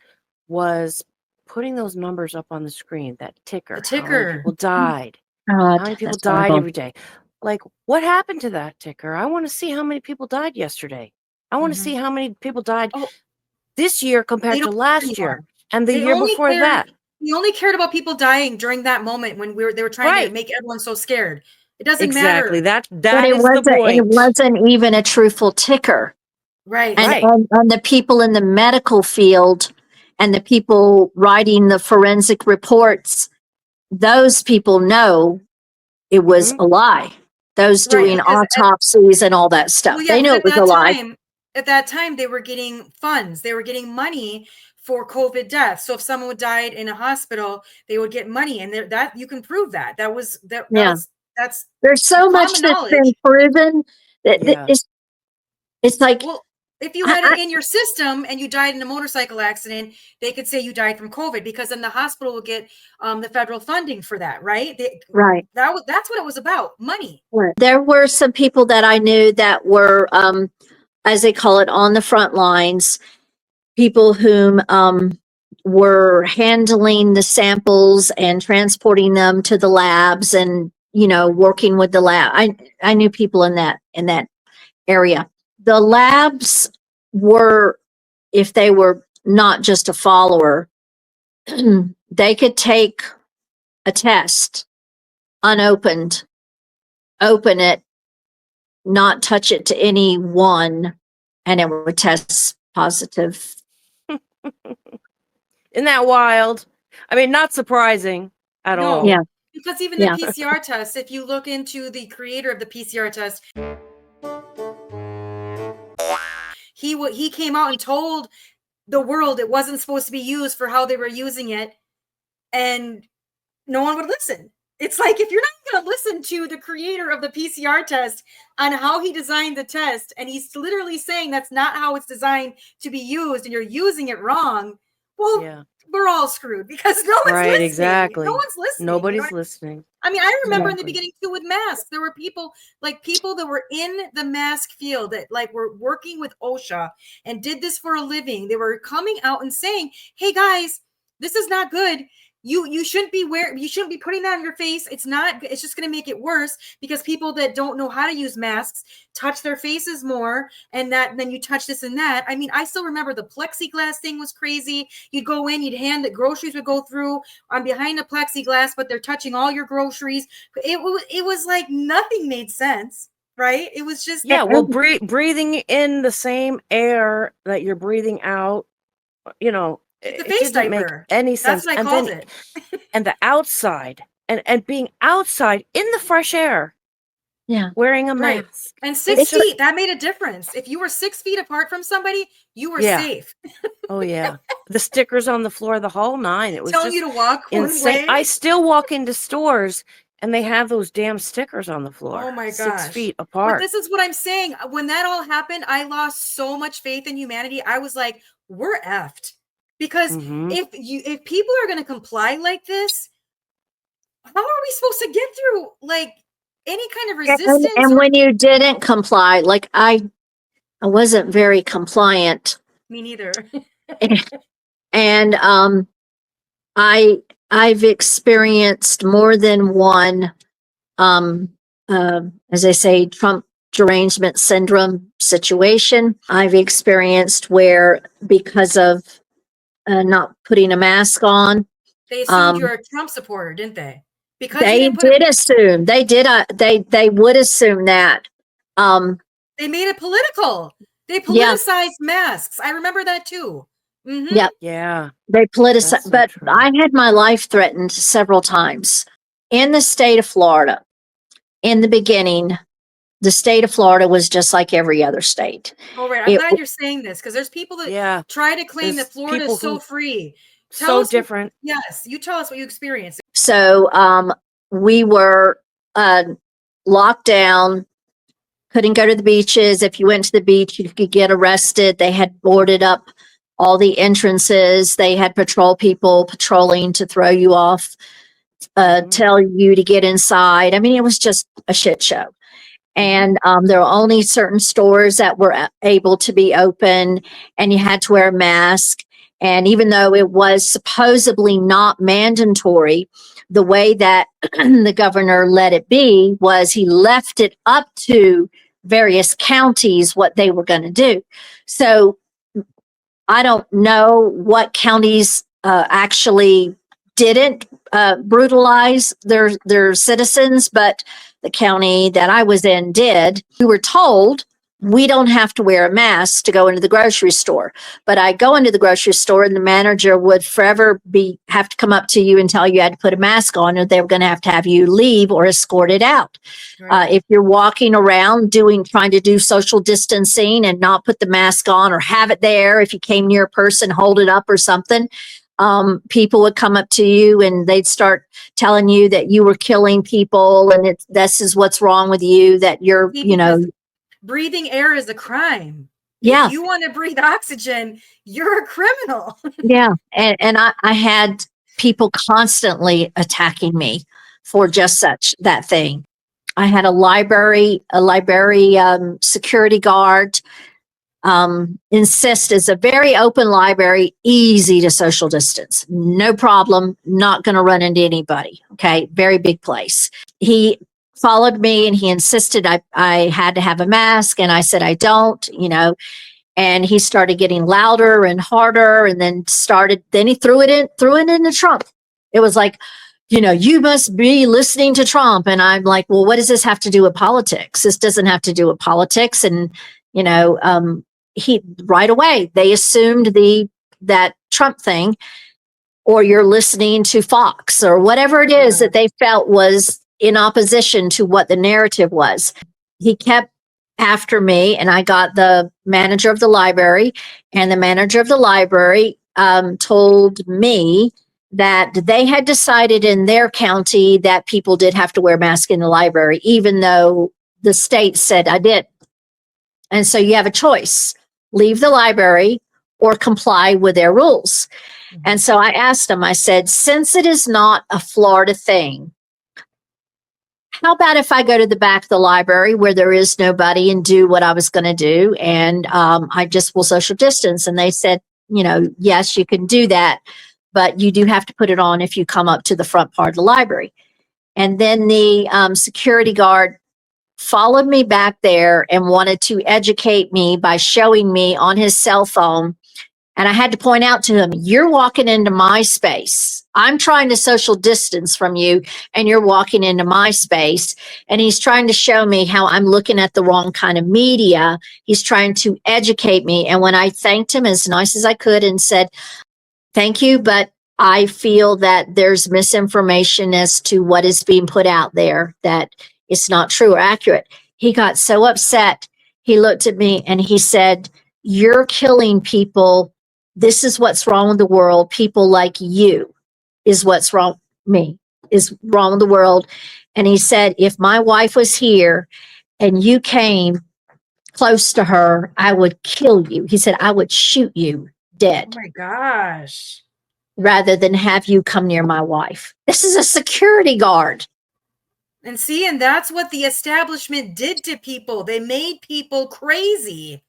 was putting those numbers up on the screen, that ticker, The how many ticker. people died, God, how many people that's died horrible. every day. Like, what happened to that ticker? I want to see how many people died yesterday. I want to Mhm. see how many people died Oh, this year they compared don't to care last year anymore. and the They year only before cared. that. We only cared about people dying during that moment when they were trying to Right. make everyone so scared. It doesn't Exactly. matter. But That is the it point. wasn't even a truthful ticker. Right. And, Right. and the people in the medical field and the people writing the forensic reports, those people know it was Mhm. a lie. Those Right. doing Because autopsies and all that stuff, well, yeah, they knew because it was a lie. at that time, they were getting funds. They were getting money for COVID deaths. So if someone died in a hospital, they would get money, and that you can prove that. Yeah. That's There's so much common that's been knowledge. proven that Yeah. it's like, Well, if you I, had I, it in your system and you died in a motorcycle accident, they could say you died from COVID, because then the hospital will get the federal funding for that, right? right. That's what it was about, money. There were some people that I knew that were, as they call it, on the front lines, people whom were handling the samples and transporting them to the labs, and working with the lab. I knew people in that area. The labs were, if they were not just a follower, they could take a test unopened, open it, not touch it to anyone, and it would test positive. Isn't that wild? I mean, not surprising at all. Yeah. Because even Yeah. the PCR test, if you look into the creator of the PCR test, he came out and told the world it wasn't supposed to be used for how they were using it, and no one would listen. It's like, if you're not going to listen to the creator of the PCR test on how he designed the test, and he's literally saying that's not how it's designed to be used, and you're using it wrong, well, Yeah. we're all screwed, because no one's Right, listening. exactly. No one's listening. Nobody's listening. I mean, I remember in the Exactly. beginning too with masks, there were people that were in the mask field that like were working with OSHA and did this for a living. They were coming out and saying, "Hey guys, this is not good. You shouldn't be you shouldn't be putting that on your face. It's just going to make it worse, because people that don't know how to use masks touch their faces more, and then you touch this and that. I mean, I still remember the plexiglass thing was crazy. You'd go in, you'd hand the groceries would go through on behind the plexiglass, but they're touching all your groceries. It was like nothing made sense, right? It was just well, breathing in the same air that you're breathing out, you know, it's a it face didn't make diaper. any sense. That's what I called it. And the outside, and being outside in the fresh air, wearing a Right. mask. And 6 feet, that made a difference. If you were 6 feet apart from somebody, you were safe. Oh yeah, the stickers on the floor, the whole nine. It was Telling just you to walk insane. one way. I still walk into stores and they have those damn stickers on the floor. Oh my 6 gosh. feet apart. But this is what I'm saying. When that all happened, I lost so much faith in humanity. I was like, we're effed. Because if people are going to comply like this, how are we supposed to get through like any kind of resistance? And when you didn't comply, like I wasn't very compliant. Me neither. And I've experienced more than one as I say, Trump derangement syndrome situation. I've experienced where, because of not putting a mask on, they assumed you're a Trump supporter, didn't they? Because they did assume. They did. They would assume that. They made it political. They politicized masks. I remember that too. Mm-hmm. Yep. Yeah. They politicized. So but true. I had my life threatened several times in the state of Florida. In the beginning, the state of Florida was just like every other state. Oh, right. I'm glad you're saying this, because there's people that try to claim that Florida is so free. So different. Yes. You tell us what you experienced. So we were locked down, couldn't go to the beaches. If you went to the beach, you could get arrested. They had boarded up all the entrances. They had patrol people patrolling to throw you off, tell you to get inside. I mean, it was just a shit show. And there were only certain stores that were able to be open, and you had to wear a mask. And even though it was supposedly not mandatory, the way that the governor let it be was he left it up to various counties what they were going to do. So I don't know what counties actually didn't brutalize their citizens, but the county that I was in did. We were told we don't have to wear a mask to go into the grocery store. But I go into the grocery store and the manager would forever have to come up to you and tell you had to put a mask on, or they were going to have you leave or escorted out. Right. If you're walking around trying to do social distancing and not put the mask on, or have it there, if you came near a person, hold it up or something, people would come up to you and they'd start telling you that you were killing people, and this is what's wrong with you, that you're, breathing air is a crime. Yeah. If you want to breathe oxygen, you're a criminal. Yeah. And I had people constantly attacking me for just that thing. I had a library security guard insist it's a very open library, easy to social distance, no problem, not going to run into anybody. Okay, very big place. He followed me and he insisted I had to have a mask, and I said I don't, and he started getting louder and harder, and then he threw it into Trump. It was like, you must be listening to Trump. And I'm like, well, what does this have to do with politics? This doesn't have to do with politics. And he right away they assumed that Trump thing, or you're listening to Fox or whatever it is that they felt was in opposition to what the narrative was. He kept after me, and I got the manager of the library, and the manager of the library told me that they had decided in their county that people did have to wear masks in the library, even though the state said I did. And so you have a choice: leave the library or comply with their rules. Mm-hmm. And so I asked him, I said, since it is not a Florida thing, how about if I go to the back of the library where there is nobody and do what I was going to do? And I just will social distance. And they said, yes, you can do that. but you do have to put it on if you come up to the front part of the library. And then the security guard followed me back there and wanted to educate me by showing me on his cell phone. And I had to point out to him, you're walking into my space. I'm trying to social distance from you, and you're walking into my space. And he's trying to show me how I'm looking at the wrong kind of media. He's trying to educate me. And when I thanked him as nice as I could and said, thank you, but I feel that there's misinformation as to what is being put out there, that it's not true or accurate. He got so upset. He looked at me and he said, you're killing people. This is what's wrong with the world. People like you is what's wrong. Me is wrong with the world. And he said, if my wife was here and you came close to her, I would kill you. He said, I would shoot you dead Oh my gosh. rather than have you come near my wife. This is a security guard. And see, and that's what the establishment did to people. They made people crazy.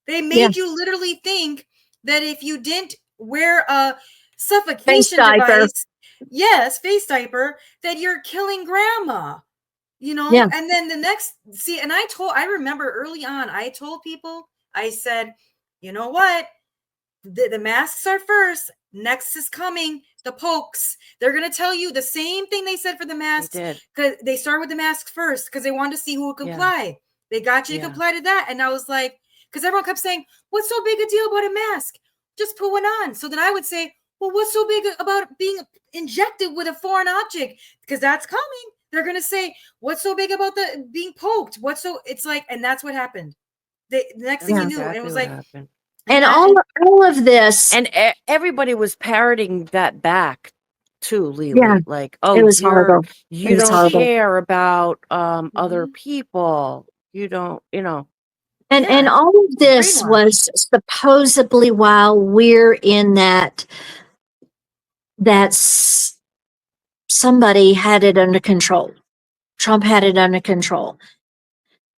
They made you literally think that if you didn't wear a suffocation device, yes, face diaper, that you're killing grandma. You know, Yeah. and then the next, see, and I remember early on, I told people, I said, you know what? The masks are first. Next is coming. The pokes. They're going to tell you the same thing they said for the masks. Because they started with the masks first because they wanted to see who would comply. Yeah. They got you to comply to that. And I was like, because everyone kept saying, what's so big a deal about a mask? Just put one on. So then I would say, well, what's so big about being injected with a foreign object? Because that's coming. They're going to say, what's so big about the being poked? It's like, and that's what happened. The next thing you knew, exactly it was like, happened. And all of this, and everybody was parroting that back too, Lily. Yeah, like, it was horrible. You don't care about other people. You don't, And all of this was supposedly while we're in that's somebody had it under control. Trump had it under control.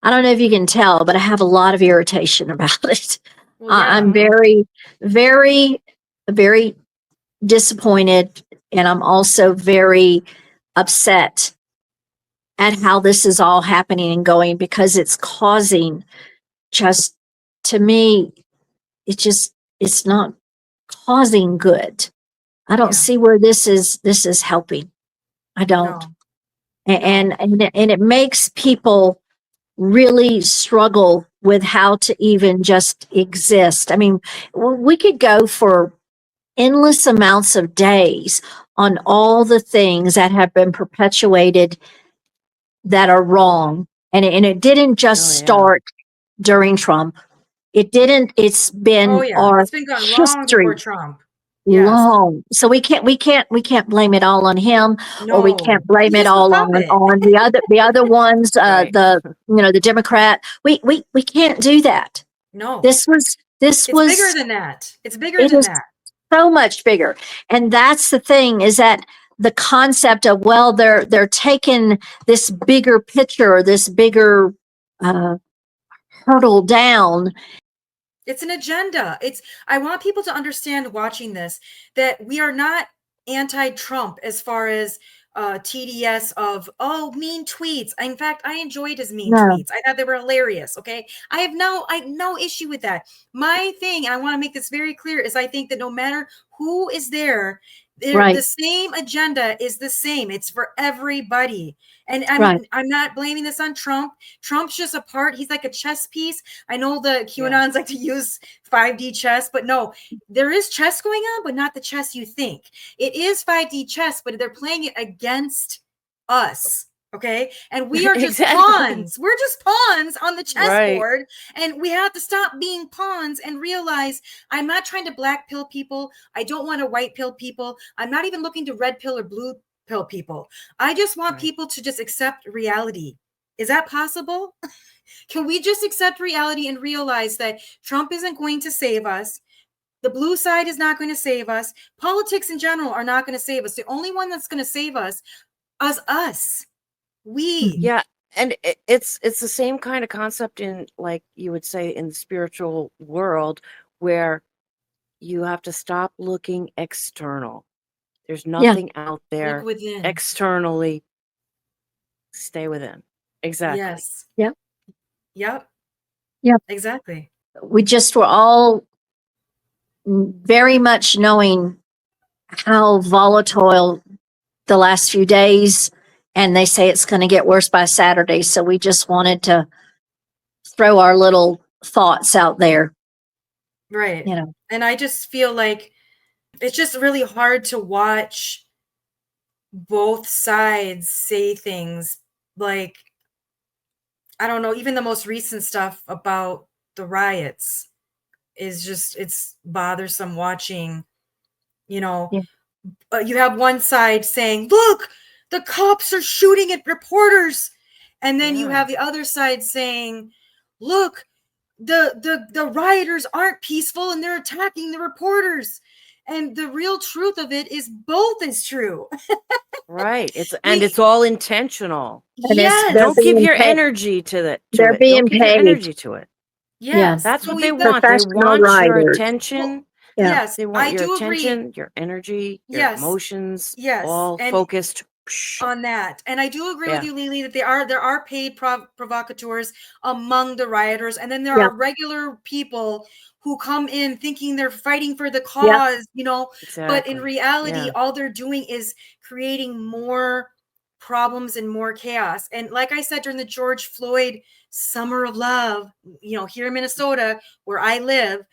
I don't know if you can tell, but I have a lot of irritation about it. Well, yeah. I'm very, very, very disappointed, and I'm also very upset at how this is all happening and going, because it's causing, just to me, it's not causing good. I don't see where this is helping. I don't. No. And it makes people really struggle with how to even just exist. I mean, we could go for endless amounts of days on all the things that have been perpetuated that are wrong. And it didn't just start during Trump. It didn't, it's been our it's been gone history. long before Trump. Long. So we can't blame it all on him, or we can't blame it all on the other ones, the Democrat. We can't do that. No. This was bigger than that. It's bigger than that. So much bigger. And that's the thing, is that the concept of, well, they're taking this bigger picture, this bigger hurdle down. It's an agenda. I want people to understand watching this that we are not anti-Trump as far as TDS of, mean tweets. In fact, I enjoyed his mean tweets. I thought they were hilarious. Okay. I have no issue with that. My thing, and I want to make this very clear, is I think that no matter who is there, the same agenda is the same. It's for everybody. And I'm not blaming this on Trump. Trump's just a part. He's like a chess piece. I know the QAnons like to use 5D chess, but no, there is chess going on, but not the chess you think. It is 5D chess, but they're playing it against us. Okay. And we are just pawns. We're just pawns on the chessboard. And we have to stop being pawns and realize I'm not trying to black pill people. I don't want to white pill people. I'm not even looking to red pill or blue pill people. I just want people to just accept reality. Is that possible? Can we just accept reality and realize that Trump isn't going to save us? The blue side is not going to save us. Politics in general are not going to save us. The only one that's going to save us is us. And it's the same kind of concept in, like you would say, in the spiritual world, where you have to stop looking external. There's nothing out Look there within. externally. Stay within. Exactly. Yes. Yep. Yep. Yep. Exactly. We just were all very much knowing how volatile the last few days, and they say it's going to get worse by Saturday. So we just wanted to throw our little thoughts out there, Right. you know. And I just feel like it's just really hard to watch both sides say things like, I don't know, even the most recent stuff about the riots is just, it's bothersome watching, you know. Yeah. You have one side saying, look, the cops are shooting at reporters. And then you Yeah. have the other side saying, look, the rioters aren't peaceful and they're attacking the reporters. And the real truth of it is both is true. Right. It's We, all intentional. And yes, they're Don't give being your paid. energy to it. They're Don't being give your paid. energy to it. yes. That's So what they we've got, want. They Professional want your writers. attention. Yeah. yes, They want I your do agree. attention, your energy, your Yes, emotions, yes. all And focused. Psh. on that, and I do agree with Yeah. you, Lily, that there are paid provocateurs among the rioters, and then there Yeah. are regular people who come in thinking they're fighting for the Yeah. cause, you know, but in Exactly. reality, Yeah. all they're doing is creating more problems and more chaos. And like I said during the George Floyd Summer of Love, you know, here in Minnesota where I live,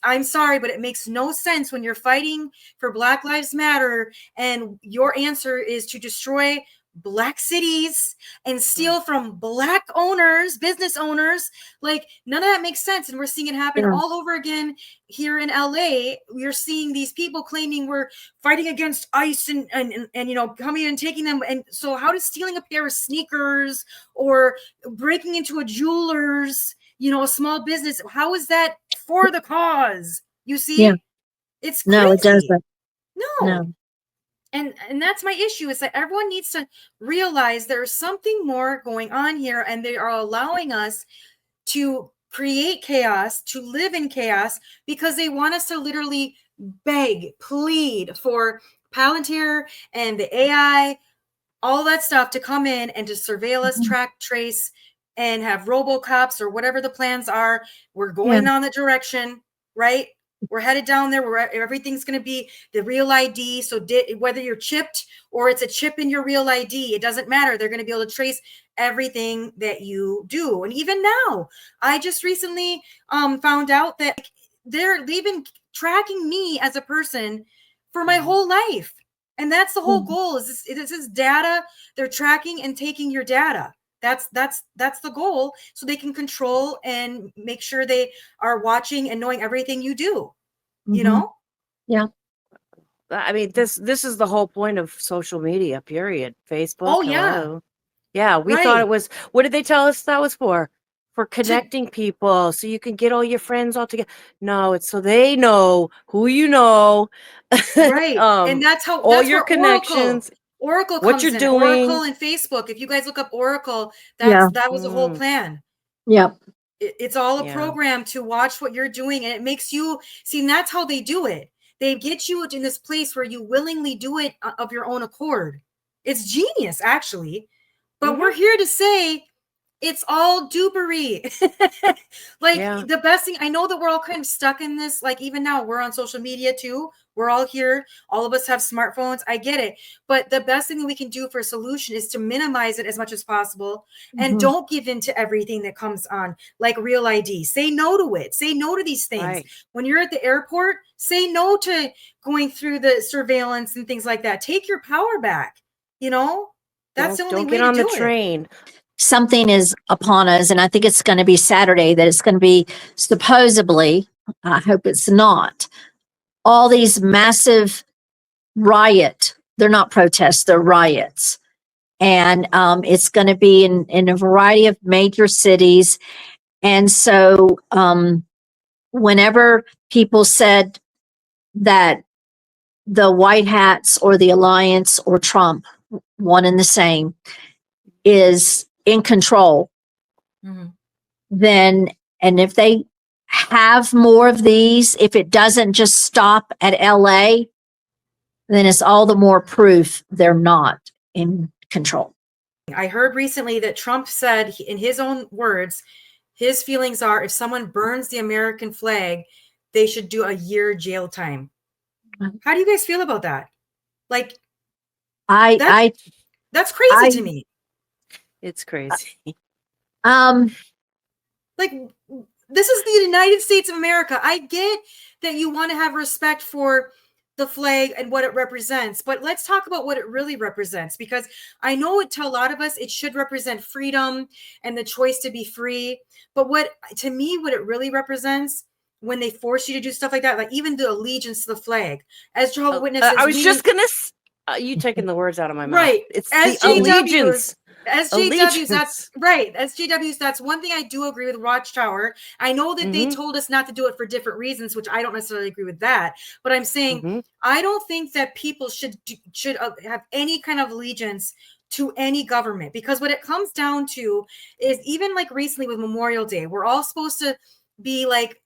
I'm sorry, but it makes no sense when you're fighting for Black Lives Matter and your answer is to destroy Black cities and steal from Black owners, business owners. Like, none of that makes sense. And we're seeing it happen Yeah. all over again here in LA. We're seeing these people claiming we're fighting against ICE and you know, coming and taking them. And so how does stealing a pair of sneakers or breaking into a jeweler's, you know, a small business, how is that for the cause? You see? Yeah. It's No, it crazy. doesn't. No. No. And that's my issue, is that everyone needs to realize there's something more going on here, and they are allowing us to create chaos, to live in chaos, because they want us to literally beg, plead for Palantir and the AI, all that stuff to come in and to surveil us, Mhm. track, trace, and have robocops or whatever the plans are. We're Yeah. going on the direction, right? We're headed down there where everything's going to be the real ID. So whether you're chipped or it's a chip in your real ID, it doesn't matter. They're going to be able to trace everything that you do. And even now, I just recently found out that they're even tracking me as a person for my whole life. And that's the whole goal, is this is data. They're tracking and taking your data. That's the goal, so they can control and make sure they are watching and knowing everything you do. You Mhm. know? Yeah. I mean, this is the whole point of social media, period. Facebook, Oh yeah, hello. Yeah, we thought right. it was, what did they tell us that was for? For To connecting people so you can get all your friends all together. No, it's so they know who you know, right, and that's all that's your where connections, Oracle what comes you're in. Oracle doing. and Facebook. If you guys look up Oracle, Yeah. that was the whole Mm, plan. Yep. It's all a yeah. program to watch what you're doing, and it makes you see. And that's how they do it. They get you in this place where you willingly do it of your own accord. It's genius, actually. But Mhm. we're here to say it's all dupery. Like, Yeah. the best thing, I know that we're all kind of stuck in this, like, even now we're on social media too. We're all here. All of us have smartphones. I get it. But the best thing that we can do for a solution is to minimize it as much as possible, and Mhm. don't give in to everything that comes on, like Real ID. Say no to it. Say no to these things. Right. When you're at the airport, say no to going through the surveillance and things like that. Take your power back. You know, that's the only Don't way get to on the do it. train. Something is upon us, and I think it's going to be Saturday, that it's going to be supposedly, I hope it's not, all these massive they're not protests, they're riots. And it's going to be in a variety of major cities. And so whenever people said that the white hats or the alliance or Trump, one and the same, is in control, Mhm. then, and if they have more of these, if it doesn't just stop at LA, then it's all the more proof they're not in control. I heard recently that Trump said, in his own words, his feelings are if someone burns the American flag, they should do a year jail time. How do you guys feel about that? Like, that's crazy to me. It's crazy. Like, this is the United States of America. I get that you want to have respect for the flag and what it represents, but let's talk about what it really represents, because I know to a lot of us it should represent freedom and the choice to be free, but what it really represents when they force you to do stuff like that, like even the allegiance to the flag, as Jehovah's Witnesses, I was just gonna you taking the words out of my mouth. Right. It's As the allegiance. SJWs, that's right. SJWs, that's one thing I do agree with Watchtower. I know that they told us not to do it for different reasons, which I don't necessarily agree with that. But I'm saying I don't think that people should have any kind of allegiance to any government, because what it comes down to is, even like recently with Memorial Day, we're all supposed to be like,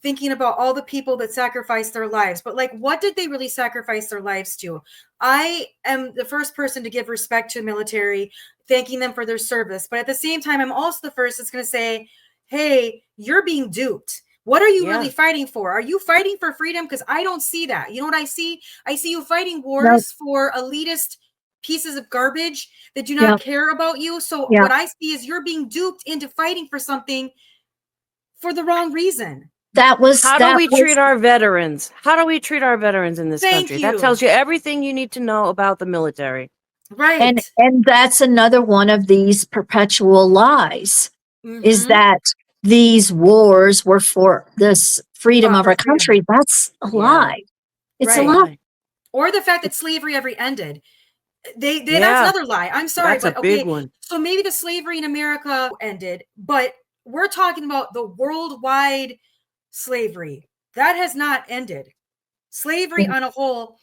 thinking about all the people that sacrificed their lives. But like, what did they really sacrifice their lives to? I am the first person to give respect to the military, thanking them for their service. But at the same time, I'm also the first that's going to say, hey, you're being duped. What are you really fighting for? Are you fighting for freedom? Because I don't see that. You know what I see? I see you fighting wars for elitist pieces of garbage that do not care about you. So what I see is you're being duped into fighting for something for the wrong reason. How do we treat our veterans? How do we treat our veterans in this country? That tells you everything you need to know about the military. Right. And that's another one of these perpetual lies, is that these wars were for this freedom of our country. That's a lie. It's a lie. Or the fact that slavery ever ended. That's another lie. I'm sorry, that's a big one. So maybe the slavery in America ended, but we're talking about the worldwide slavery that has not ended. Slavery on a whole,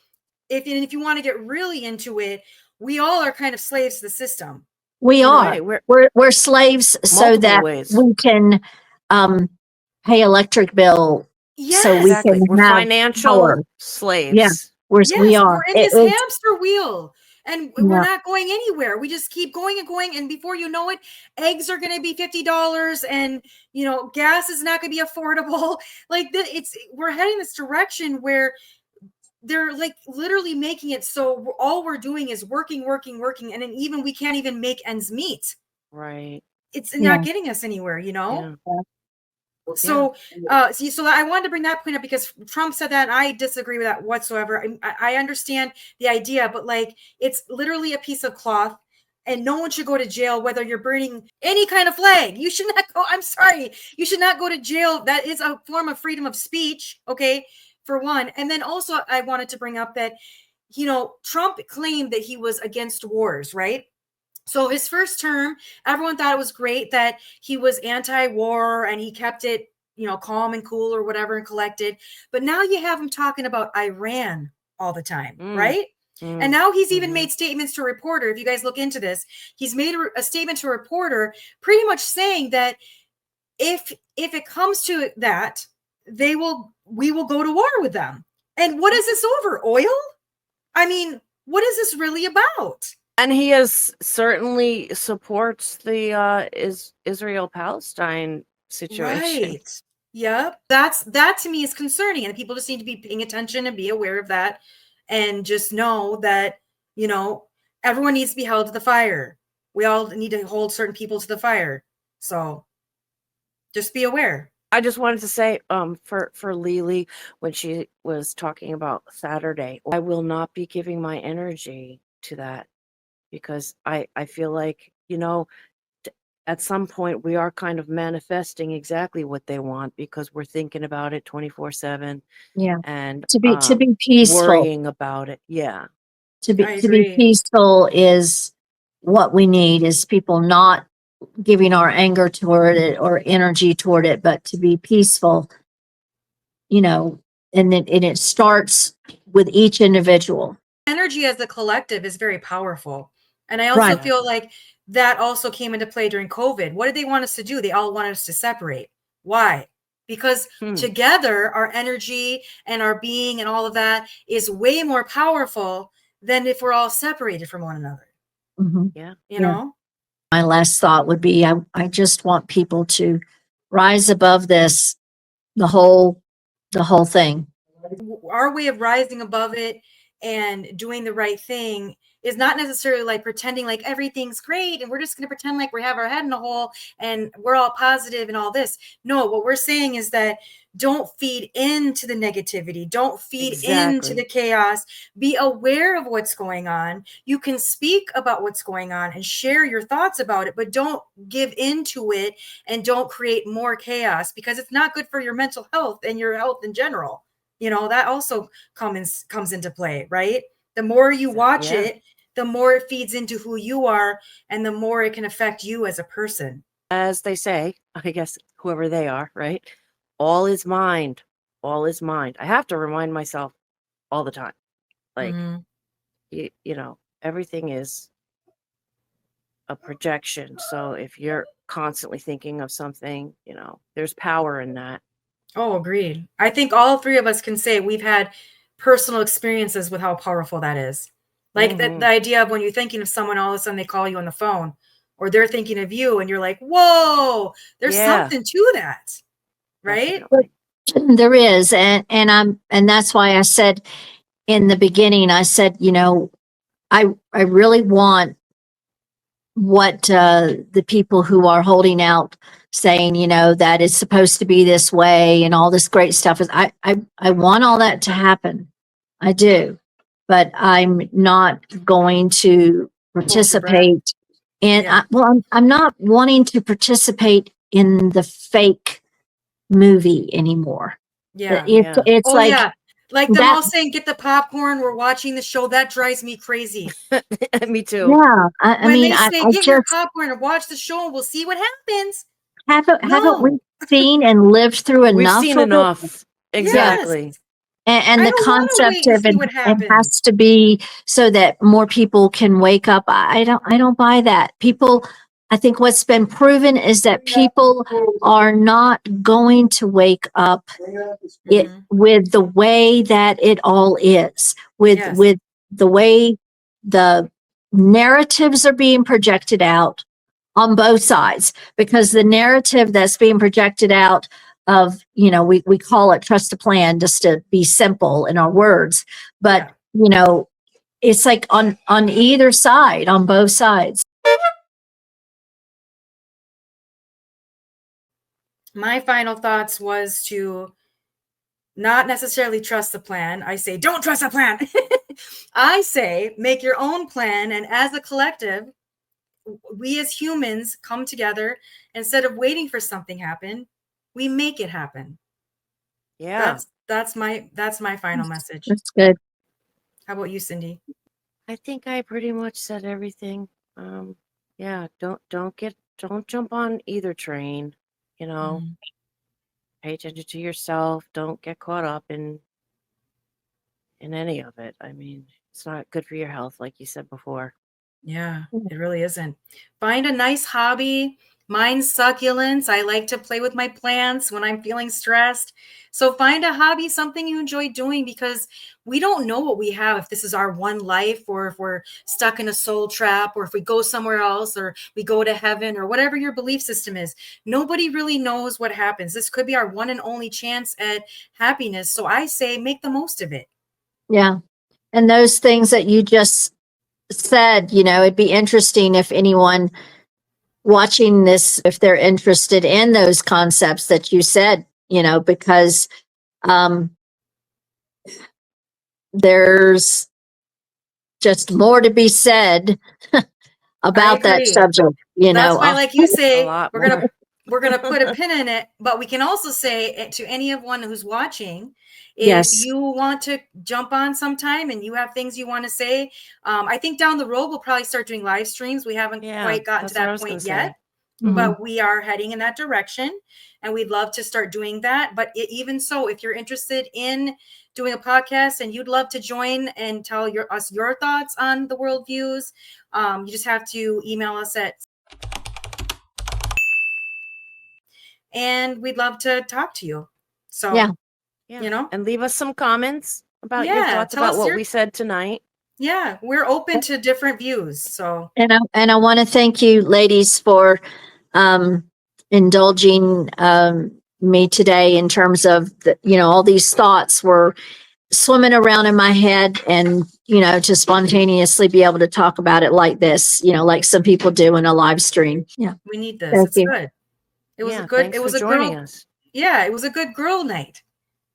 if you want to get really into it, we all are kind of slaves to the system. We are. We're slaves so that we can pay electric bill. Yes, so we can we're have financial power. slaves. Yeah, we are. We're in this hamster wheel. And we're not going anywhere. We just keep going and going. And before you know it, eggs are going to be $50 and, gas is not going to be affordable. Like we're heading this direction where they're like literally making it so all we're doing is working. And then even we can't even make ends meet. Right. It's not getting us anywhere, Yeah. So, so I wanted to bring that point up because Trump said that, and I disagree with that whatsoever. I understand the idea, but like, it's literally a piece of cloth, and no one should go to jail, whether you're burning any kind of flag. You should not go. I'm sorry. You should not go to jail. That is a form of freedom of speech. Okay. For one. And then also I wanted to bring up that, Trump claimed that he was against wars, right? So his first term, everyone thought it was great that he was anti-war and he kept it, calm and cool or whatever and collected. But now you have him talking about Iran all the time, right? And now he's even made statements to a reporter. If you guys look into this, he's made a statement to a reporter pretty much saying that if it comes to that, we will go to war with them. And what is this over? Oil? I mean, what is this really about? And he certainly supports the Israel-Palestine situation. Right. Yep. That to me is concerning. And people just need to be paying attention and be aware of that. And just know that, everyone needs to be held to the fire. We all need to hold certain people to the fire. So just be aware. I just wanted to say, for Lily, when she was talking about Saturday, I will not be giving my energy to that. Because I feel like, at some point we are kind of manifesting exactly what they want because we're thinking about it 24/7. Yeah. And to be peaceful, worrying about it. Yeah. To be peaceful is what we need, is people not giving our anger toward it or energy toward it, but to be peaceful, and it starts with each individual. Energy as a collective is very powerful. And I also feel like that also came into play during COVID. What did they want us to do? They all wanted us to separate. Why? because together our energy and our being and all of that is way more powerful than if we're all separated from one another. Yeah. You know? My last thought would be, I just want people to rise above this, the whole thing. Our way of rising above it and doing the right thing is not necessarily like pretending like everything's great and we're just going to pretend like we have our head in a hole and we're all positive and all this. No, what we're saying is that don't feed into the negativity. Don't feed into the chaos. Be aware of what's going on. You can speak about what's going on and share your thoughts about it, but don't give into it and don't create more chaos, because it's not good for your mental health and your health in general. You know, that also comes into play, right? The more you watch it, the more it feeds into who you are and the more it can affect you as a person. As they say, I guess whoever they are, right? All is mind. All is mind. I have to remind myself all the time. Like, you know, everything is a projection. So if you're constantly thinking of something, you know, there's power in that. Oh, agreed. I think all three of us can say we've had personal experiences with how powerful that is. Like the idea of when you're thinking of someone, all of a sudden they call you on the phone, or they're thinking of you and you're like, whoa, there's something to that. Right? Definitely. There is. And that's why I said in the beginning, I said, you know, I really want what the people who are holding out saying, you know, that it's supposed to be this way and all this great stuff is, I want all that to happen. I do, but I'm not going to participate in, I'm not wanting to participate in the fake movie anymore. It's like them all saying, get the popcorn, we're watching the show. That drives me crazy. Me too. Yeah. I when mean, they say, I get your popcorn and watch the show and we'll see what happens. Haven't we seen and lived through enough? We've seen enough. Exactly. Yes. And the concept of it has to be so that more people can wake up. I don't buy that. People, I think what's been proven is that people are not going to wake up it with the way that it all is, with the way the narratives are being projected out on both sides, because the narrative that's being projected out of, you know, we call it trust a plan just to be simple in our words, but you know, it's like on either side, on both sides. My final thoughts was to not necessarily trust the plan. I say, don't trust the plan. I say, make your own plan. And as a collective, we as humans come together. Instead of waiting for something happen, we make it happen. Yeah. That's my final message. That's good. How about you, Cindy? I think I pretty much said everything. Yeah, don't jump on either train, you know. Pay attention to yourself. Don't get caught up in any of it. I mean, it's not good for your health, like you said before. Yeah, it really isn't. Find a nice hobby. Mine's succulents. I like to play with my plants when I'm feeling stressed. So find a hobby, something you enjoy doing, because we don't know what we have, if this is our one life, or if we're stuck in a soul trap, or if we go somewhere else, or we go to heaven, or whatever your belief system is. Nobody really knows what happens. This could be our one and only chance at happiness. So I say make the most of it. Yeah. And those things that you just said, you know, it'd be interesting if anyone watching this, if they're interested in those concepts that you said, you know, because there's just more to be said about that subject, you know. That's why, like you say, we're gonna put a pin in it, but we can also say to anyone who's watching, if you want to jump on sometime and you have things you want to say, I think down the road we'll probably start doing live streams. We haven't quite gotten to that point yet, but we are heading in that direction, and we'd love to start doing that. But even so, if you're interested in doing a podcast and you'd love to join and tell us your thoughts on the worldviews, you just have to email us at and we'd love to talk to you. So, Yeah. Yeah. you know, And leave us some comments about your Yeah, thoughts tell about us what your- we said tonight. yeah, we're open to different views. So, And I want to thank you, ladies, for indulging me today in terms of all these thoughts were swimming around in my head, and to spontaneously be able to talk about it like this, like some people do in a live stream. Yeah, we need this. Thank It's you. good. It was Yeah, a good. thanks It was for a joining girl. us. Yeah, it was a good girl night.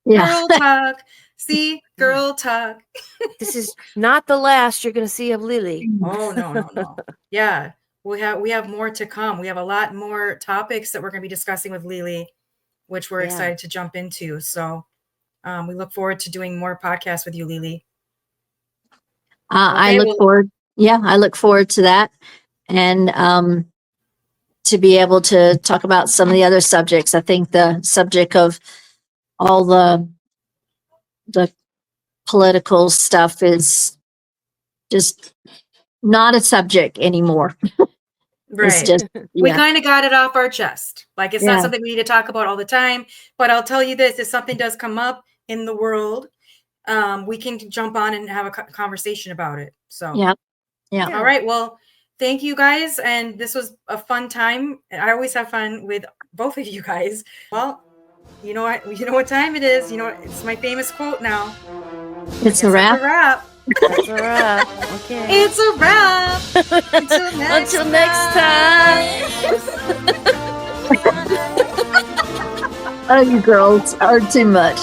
Yeah. Girl talk. See, girl talk. This is not the last you're going to see of Lily. Oh no. Yeah, we have more to come. We have a lot more topics that we're going to be discussing with Lily, which we're Yeah. excited to jump into. So, we look forward to doing more podcasts with you, Lily. I Okay, look well- forward. Yeah, I look forward to that, and to be able to talk about some of the other subjects. I think the subject of all the political stuff is just not a subject anymore. It's Right. just We yeah, kind of got it off our chest. Like, it's not Yeah. something we need to talk about all the time. But I'll tell you this: if something does come up in the world, we can jump on and have a conversation about it. So, yeah, yeah. All right. Well, thank you guys. And this was a fun time. I always have fun with both of you guys. Well, you know what time it is. It's my famous quote now. It's I a guess wrap. That's a wrap. That's a wrap. Okay. It's a wrap. Until next Until next time. Oh, you girls are too much.